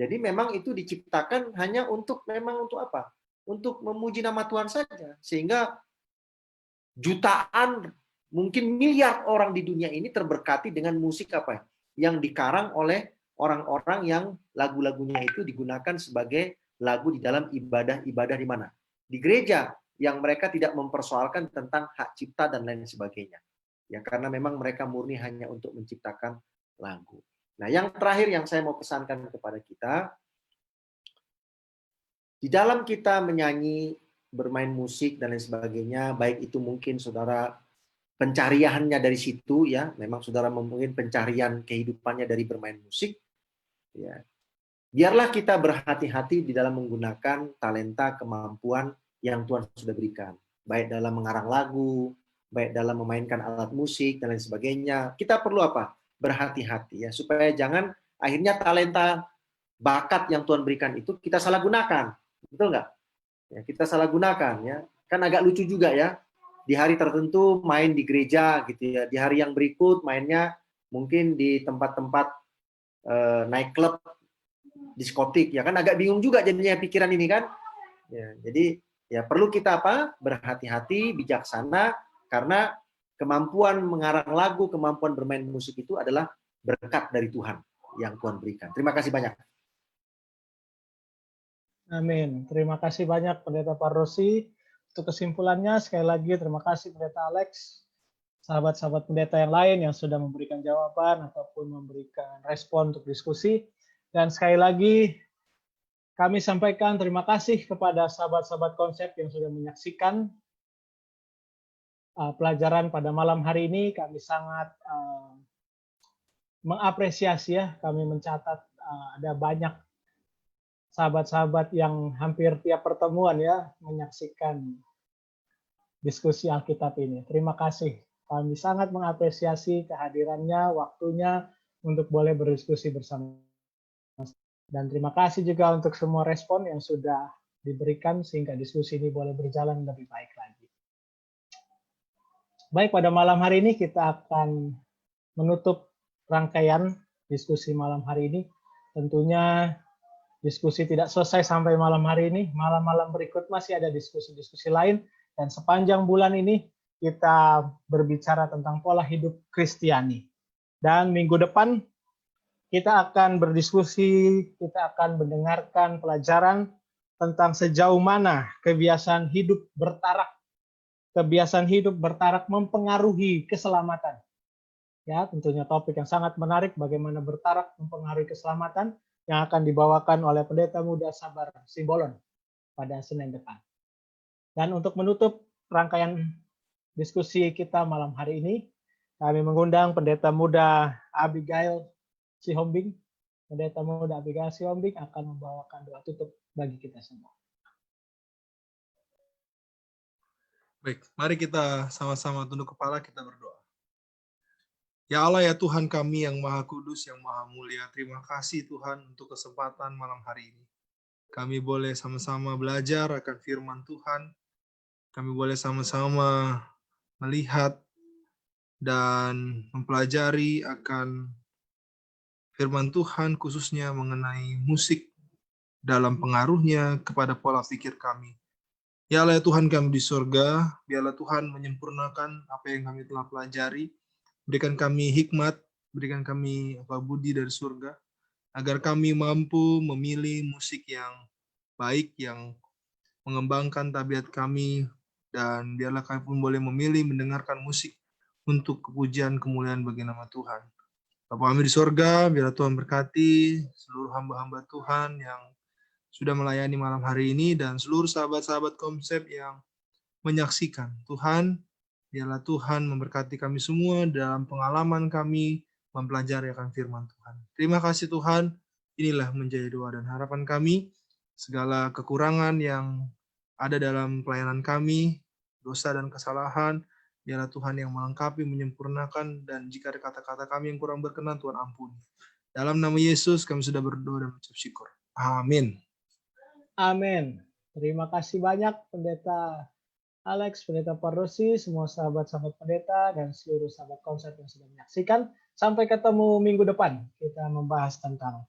Jadi memang itu diciptakan hanya untuk memang untuk apa? Untuk memuji nama Tuhan saja, sehingga jutaan, mungkin miliar orang di dunia ini terberkati dengan musik apa yang dikarang oleh orang-orang yang lagu-lagunya itu digunakan sebagai lagu di dalam ibadah-ibadah di mana? Di gereja, yang mereka tidak mempersoalkan tentang hak cipta dan lain sebagainya. Ya, karena memang mereka murni hanya untuk menciptakan lagu. Nah, yang terakhir yang saya mau pesankan kepada kita, di dalam kita menyanyi, bermain musik dan lain sebagainya, baik itu mungkin saudara pencariannya dari situ, ya, memang saudara mungkin pencarian kehidupannya dari bermain musik, ya. Biarlah kita berhati-hati di dalam menggunakan talenta, kemampuan yang Tuhan sudah berikan, baik dalam mengarang lagu, baik dalam memainkan alat musik dan lain sebagainya. Kita perlu apa? Berhati-hati, ya, supaya jangan akhirnya talenta, bakat yang Tuhan berikan itu kita salah gunakan, betul nggak? Ya, kita salah gunakan, ya. Kan agak lucu juga, ya. Di hari tertentu main di gereja gitu ya, di hari yang berikut mainnya mungkin di tempat-tempat naik klub, diskotik, ya kan, agak bingung juga jadinya pikiran ini kan. Ya, jadi ya perlu kita apa? Berhati-hati, bijaksana, karena kemampuan mengarang lagu, kemampuan bermain musik itu adalah berkat dari Tuhan yang Tuhan berikan. Terima kasih banyak. Amin. Terima kasih banyak Pendeta Pardosi untuk kesimpulannya. Sekali lagi terima kasih Pendeta Alex, sahabat-sahabat pendeta yang lain yang sudah memberikan jawaban ataupun memberikan respon untuk diskusi. Dan sekali lagi kami sampaikan terima kasih kepada sahabat-sahabat konsep yang sudah menyaksikan pelajaran pada malam hari ini. Kami sangat mengapresiasi, ya, kami mencatat ada banyak sahabat-sahabat yang hampir tiap pertemuan, ya, menyaksikan diskusi Alkitab ini. Terima kasih. Kami sangat mengapresiasi kehadirannya, waktunya untuk boleh berdiskusi bersama. Dan terima kasih juga untuk semua respon yang sudah diberikan sehingga diskusi ini boleh berjalan lebih baik lagi. Baik, pada malam hari ini kita akan menutup rangkaian diskusi malam hari ini. Tentunya diskusi tidak selesai sampai malam hari ini. Malam-malam berikut masih ada diskusi-diskusi lain. Dan sepanjang bulan ini kita berbicara tentang pola hidup Kristiani. Dan minggu depan kita akan berdiskusi, kita akan mendengarkan pelajaran tentang sejauh mana kebiasaan hidup bertarak mempengaruhi keselamatan. Ya, tentunya topik yang sangat menarik, bagaimana bertarak mempengaruhi keselamatan, yang akan dibawakan oleh Pendeta Muda Sabar Simbolon pada Senin depan. Dan untuk menutup rangkaian diskusi kita malam hari ini. Kami mengundang Pendeta Muda Abigail Sihombing. Pendeta Muda Abigail Sihombing akan membawakan doa tutup bagi kita semua. Baik, mari kita sama-sama tunduk kepala, kita berdoa. Ya Allah, ya Tuhan kami yang Maha Kudus, yang Maha Mulia, terima kasih Tuhan untuk kesempatan malam hari ini. Kami boleh sama-sama belajar akan firman Tuhan. Kami boleh sama-sama melihat dan mempelajari akan firman Tuhan, khususnya mengenai musik dalam pengaruhnya kepada pola pikir kami. Ya Allah, ya Tuhan kami di surga, biarlah Tuhan menyempurnakan apa yang kami telah pelajari, berikan kami hikmat, berikan kami budi dari surga, agar kami mampu memilih musik yang baik, yang mengembangkan tabiat kami, dan biarlah kami pun boleh memilih mendengarkan musik untuk kepujian kemuliaan bagi nama Tuhan. Bapa kami di surga, biarlah Tuhan berkati seluruh hamba-hamba Tuhan yang sudah melayani malam hari ini dan seluruh sahabat-sahabat konsep yang menyaksikan. Tuhan, biarlah Tuhan memberkati kami semua dalam pengalaman kami mempelajari akan firman Tuhan. Terima kasih Tuhan, inilah menjadi doa dan harapan kami. Segala kekurangan yang ada dalam pelayanan kami, dosa dan kesalahan, biarlah Tuhan yang melengkapi, menyempurnakan, dan jika ada kata-kata kami yang kurang berkenan, Tuhan ampuni. Dalam nama Yesus kami sudah berdoa dan mengucap syukur. Amin. Amin. Terima kasih banyak Pendeta Alex, Pendeta Pardosi, semua sahabat-sahabat pendeta, dan seluruh sahabat konsep yang sudah menyaksikan. Sampai ketemu minggu depan. Kita membahas tentang